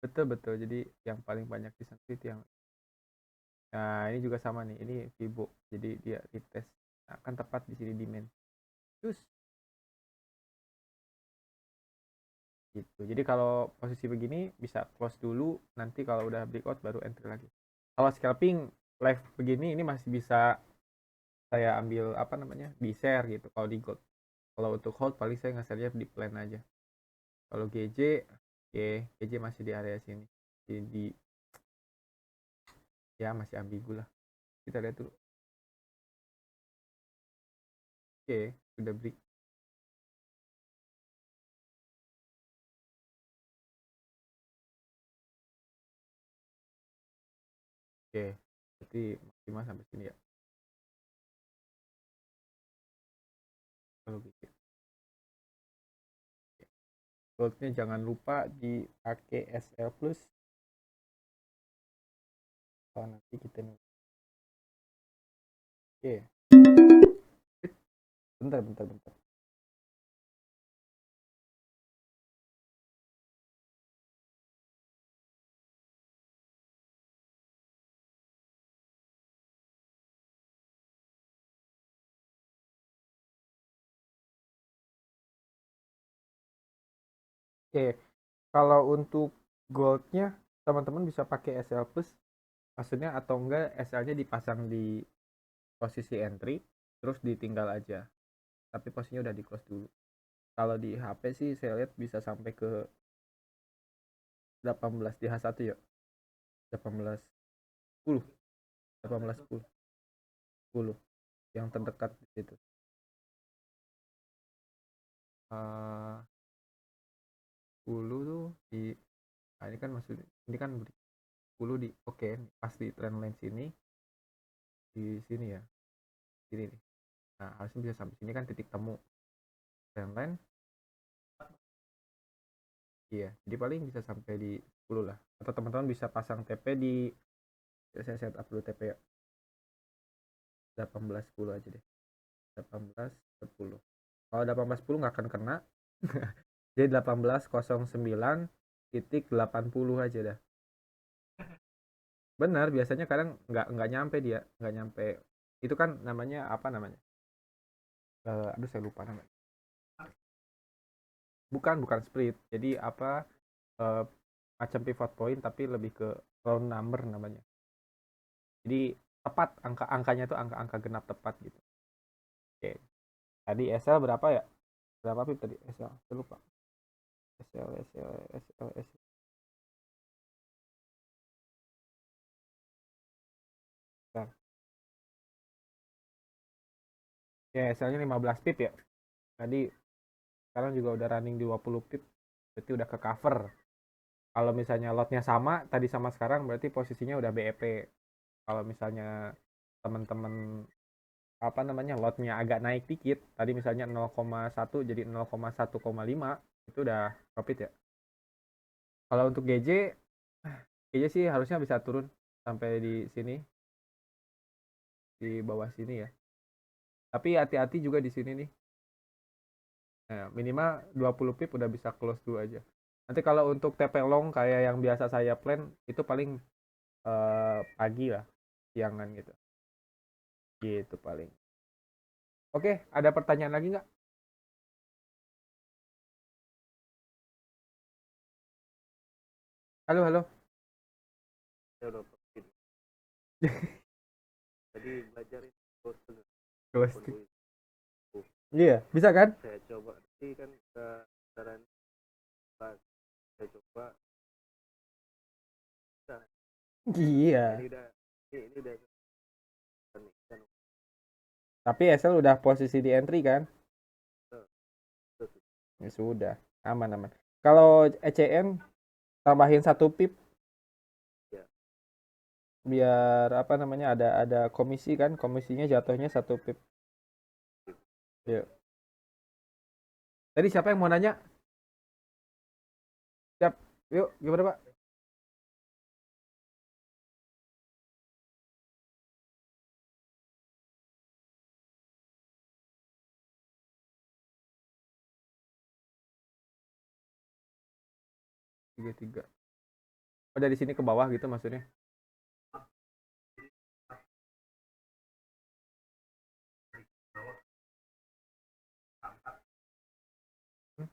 Betul betul. Jadi yang paling banyak disentuh itu yang, nah ini juga sama nih. Ini Vibo. Jadi dia retest. Nah, kan tepat di sini demand. Terus gitu. Jadi kalau posisi begini bisa close dulu, nanti kalau udah breakout baru entry lagi. Kalau scalping live begini ini masih bisa saya ambil apa namanya di share gitu kalau di gold. Kalau untuk hold paling saya nge-share di plan aja. Kalau GJ, oke, GJ masih di area sini. Jadi ya masih ambigu lah. Kita lihat dulu. Oke, sudah break. Oke, berarti maksimal sampai sini ya. Kalau gitu. Goldnya jangan lupa dipakai SL plus. Kalau nanti kita nih. Oke, bentar, bentar, bentar. Oke, kalau untuk goldnya teman-teman bisa pakai SL plus, maksudnya atau enggak SL-nya dipasang di posisi entry, terus ditinggal aja. Tapi posisinya udah di close dulu. Kalau di HP sih saya lihat bisa sampai ke 18 di H1 ya. 18 10, 18 10, 10 yang terdekat di situ. Uh, 10 tuh di, nah ini kan maksudnya ini kan 10 di, oke, pas di trendline sini, di sini ya, sini nih. Nah harusnya bisa sampai sini kan titik temu trendline. Iya, jadi paling bisa sampai di 10 lah. Atau teman-teman bisa pasang TP di, ya, saya setup dulu TP ya. 18 10 aja deh. 18 10. Kalau 18 10 nggak akan kena. Jadi 1809.80 aja dah. Benar, biasanya kadang nggak nyampe dia, nggak nyampe. Itu kan namanya apa namanya? Aduh saya lupa namanya. Bukan split. Jadi apa, eh, macam pivot point tapi lebih ke round number namanya. Jadi tepat angkanya tuh angka genap tepat gitu. Oke. Tadi SL berapa ya? Berapa pip tadi SL? Saya lupa. SL SL SL SL. Nah, ya SL-nya 15 pip ya. Tadi sekarang juga udah running di 20 pip. Berarti udah ke cover. Kalau misalnya lotnya sama tadi sama sekarang berarti posisinya udah BEP. Kalau misalnya teman-teman apa namanya lotnya agak naik dikit, tadi misalnya 0,1 jadi 0,1,5, itu udah profit ya. Kalau untuk GJ sih harusnya bisa turun sampai di sini, di bawah sini ya. Tapi hati-hati juga di sini nih. Nah, minimal 20 pip udah bisa close dulu aja. Nanti kalau untuk TP long kayak yang biasa saya plan itu paling pagi lah, siangan gitu. Gitu paling. Oke, ada pertanyaan lagi nggak? Halo, halo. saya udah profit. Jadi belajar itu terus Ghosting. Iya, bisa kan? saya coba nanti kan saran saya coba. Iya. Ini udah kan. Tapi SL udah posisi di entry kan? Terus Ya sudah, aman. Kalau ECN tambahin 1 pip ya. biar apa namanya ada komisi kan, komisinya jatuhnya 1 pip. Yuk. Tadi siapa yang mau nanya? Siap. Yuk, gimana Pak? Tiga. Oh, dari sini ke bawah gitu maksudnya? Hmm?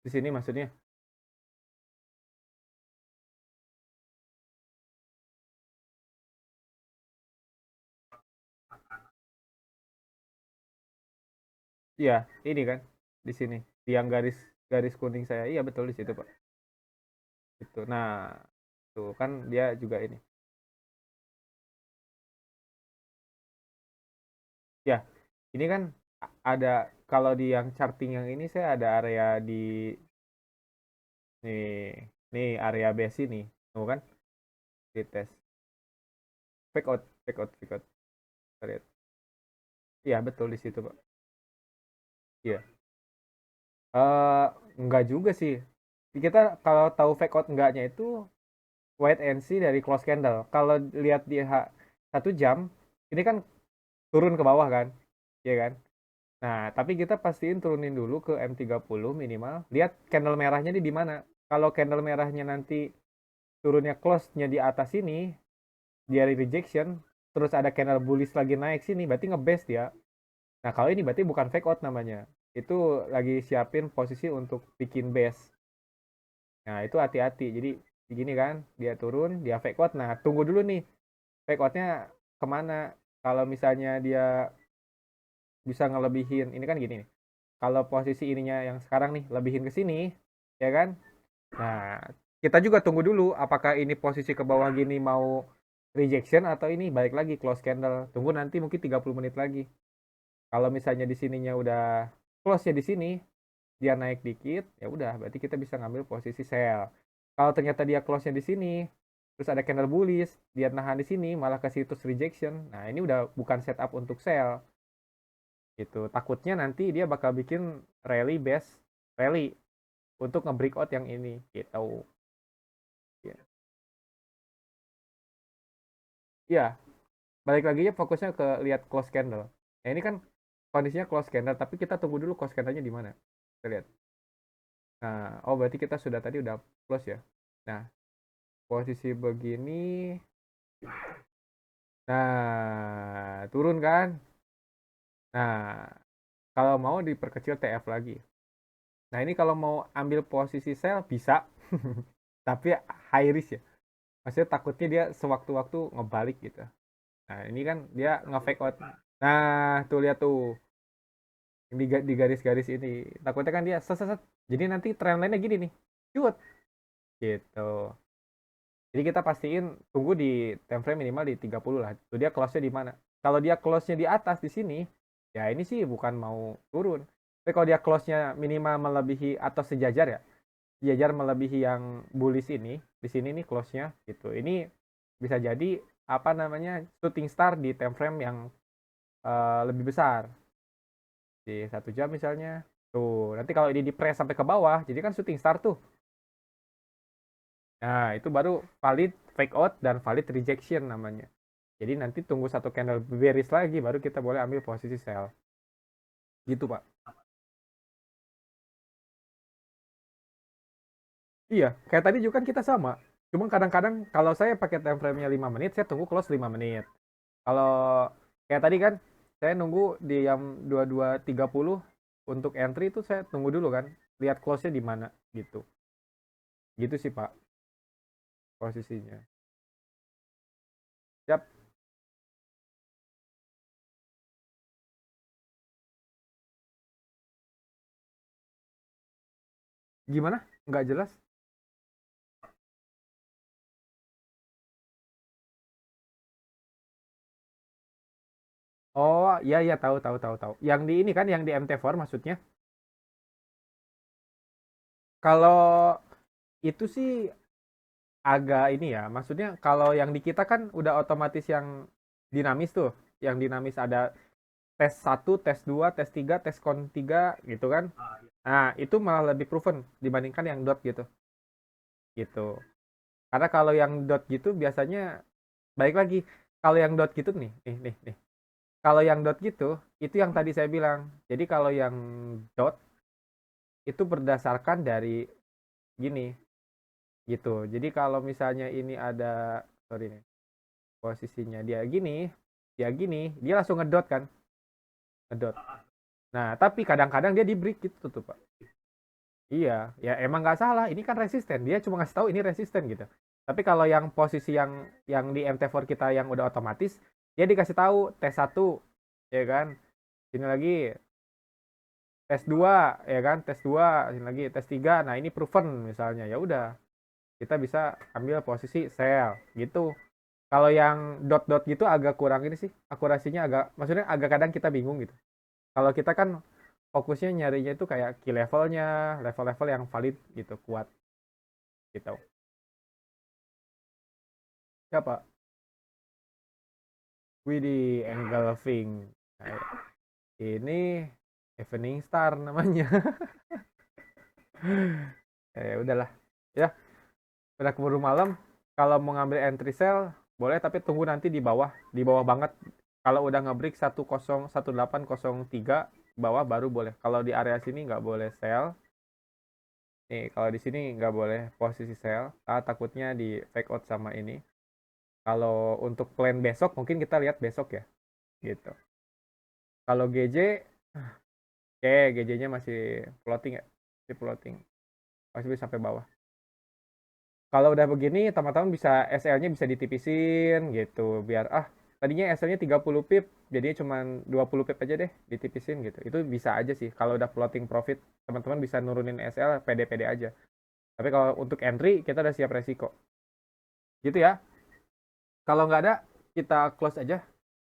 Di sini maksudnya? Iya, ini kan di sini. Yang garis kuning saya. Iya, betul di situ, Pak. Itu. Nah, tuh kan dia juga ini. Ya, ini kan ada kalau di yang charting yang ini saya ada area di nih area base ini. Tuh kan? Di tes. Fake out. Kita lihat. Iya, betul di situ, Pak. Iya. Eh, enggak juga sih. Kita kalau tahu fake out enggaknya itu wait and see dari close candle. Kalau lihat di 1 jam, ini kan turun ke bawah kan, ya kan? Nah, tapi kita pastiin turunin dulu ke M30 minimal. Lihat candle merahnya di mana. Kalau candle merahnya nanti turunnya close-nya di atas sini, dia rejection, terus ada candle bullish lagi naik sini, berarti ngebase dia. Nah, kalau ini berarti bukan fake out namanya. Itu lagi siapin posisi untuk bikin base. Nah, itu hati-hati. Jadi, begini kan, dia turun, dia fake out. Nah, tunggu dulu nih, fake outnya kemana. Kalau misalnya dia bisa ngelebihin, ini kan gini nih. Kalau posisi ininya yang sekarang nih, lebihin ke sini, ya kan? Nah, kita juga tunggu dulu, apakah ini posisi ke bawah gini mau rejection atau ini balik lagi close candle. Tunggu nanti mungkin 30 menit lagi. Kalau misalnya di sininya udah close ya di sini, dia naik dikit, ya udah berarti kita bisa ngambil posisi sell. Kalau ternyata dia close-nya di sini, terus ada candle bullish, dia nahan di sini malah ke situs rejection. Nah, ini udah bukan setup untuk sell. Gitu. Takutnya nanti dia bakal bikin rally base rally untuk nge-breakout yang ini gitu. Ya. Iya, balik lagi ya fokusnya ke lihat close candle. Nah, ini kan kondisinya close candle, tapi kita tunggu dulu close candle-nya di mana. Kita lihat. Nah, oh berarti kita sudah tadi udah close ya. Nah, posisi begini. Nah, turun kan? Nah, kalau mau diperkecil TF lagi. Nah, ini kalau mau ambil posisi sell bisa. Tapi high risk ya. Maksudnya takutnya dia sewaktu-waktu ngebalik gitu. Nah, ini kan dia nge-fake out. Nah, tuh lihat tuh. Di garis-garis ini. Takutnya kan dia seset. Jadi nanti trendline-nya gini nih. Cut. Gitu. Jadi kita pastiin tunggu di time frame minimal di 30 lah. Tuh dia close-nya di mana. Kalau dia close-nya di atas di sini, ya ini sih bukan mau turun. Tapi kalau dia close-nya minimal melebihi atau sejajar ya, sejajar melebihi yang bullish ini, di sini nih close-nya gitu. Ini bisa jadi apa namanya shooting star di time frame yang lebih besar di 1 jam misalnya. Tuh nanti kalau ini di press sampai ke bawah, jadi kan shooting star tuh. Nah itu baru valid fake out dan valid rejection namanya. Jadi nanti tunggu 1 candle bearish lagi, baru kita boleh ambil posisi sell. Gitu Pak. Iya, kayak tadi juga kan kita sama. Cuma kadang-kadang kalau saya pakai time frame-nya 5 menit, saya tunggu close 5 menit. Kalau kayak tadi kan saya nunggu di jam 22.30 untuk entry itu saya tunggu dulu kan, lihat close-nya di mana gitu. Gitu sih Pak posisinya. Siap. Gimana? Nggak jelas. Oh, iya iya tahu tahu tahu tahu. Yang di ini kan yang di MT4 maksudnya. Kalau itu sih agak ini ya, maksudnya kalau yang di kita kan udah otomatis yang dinamis tuh. Yang dinamis ada tes 1, tes 2, tes 3, tes kon 3 gitu kan. Nah, itu malah lebih proven dibandingkan yang dot gitu. Gitu. Karena kalau yang dot gitu biasanya baik lagi. Kalau yang dot gitu nih. Kalau yang dot gitu, itu yang tadi saya bilang. Jadi kalau yang dot itu berdasarkan dari gini gitu. Jadi kalau misalnya ini ada sorry nih, posisinya dia langsung ngedot kan, ngedot. Nah, tapi kadang-kadang dia di break gitu tuh, Pak. Iya, ya emang nggak salah. Ini kan resisten. Dia cuma ngasih tahu ini resisten gitu. Tapi kalau yang posisi yang di MT4 kita yang udah otomatis, dia dikasih tahu tes 1 ya kan. Sini lagi tes 2 ya kan, tes 2 sini lagi tes 3. Nah, ini proven misalnya. Ya udah, kita bisa ambil posisi sell gitu. Kalau yang dot-dot gitu agak kurang ini sih, akurasinya agak, maksudnya agak kadang kita bingung gitu. Kalau kita kan fokusnya nyarinya itu kayak key levelnya, level-level yang valid gitu, kuat gitu. Ya Pak, Widih, engulfing. Nah, ini Evening Star namanya. Ya udahlah. Ya, udah keburu malam. Kalau mau ngambil entry sell, boleh tapi tunggu nanti di bawah banget. Kalau udah nge-break 101803 bawah baru boleh. Kalau di area sini nggak boleh sell. Nih, kalau di sini nggak boleh posisi sell. Takutnya di fake out sama ini. Kalau untuk plan besok mungkin kita lihat besok ya, gitu. Kalau GJ, oke, GJ-nya masih floating ya, masih floating, masih bisa sampai bawah. Kalau udah begini, teman-teman bisa SL-nya bisa ditipisin gitu, biar tadinya SL-nya 30 pip, jadi cuma 20 pip aja deh ditipisin gitu. Itu bisa aja sih. Kalau udah floating profit, teman-teman bisa nurunin SL pede-pede aja. Tapi kalau untuk entry, kita udah siap resiko. Gitu ya. Kalau nggak ada, kita close aja.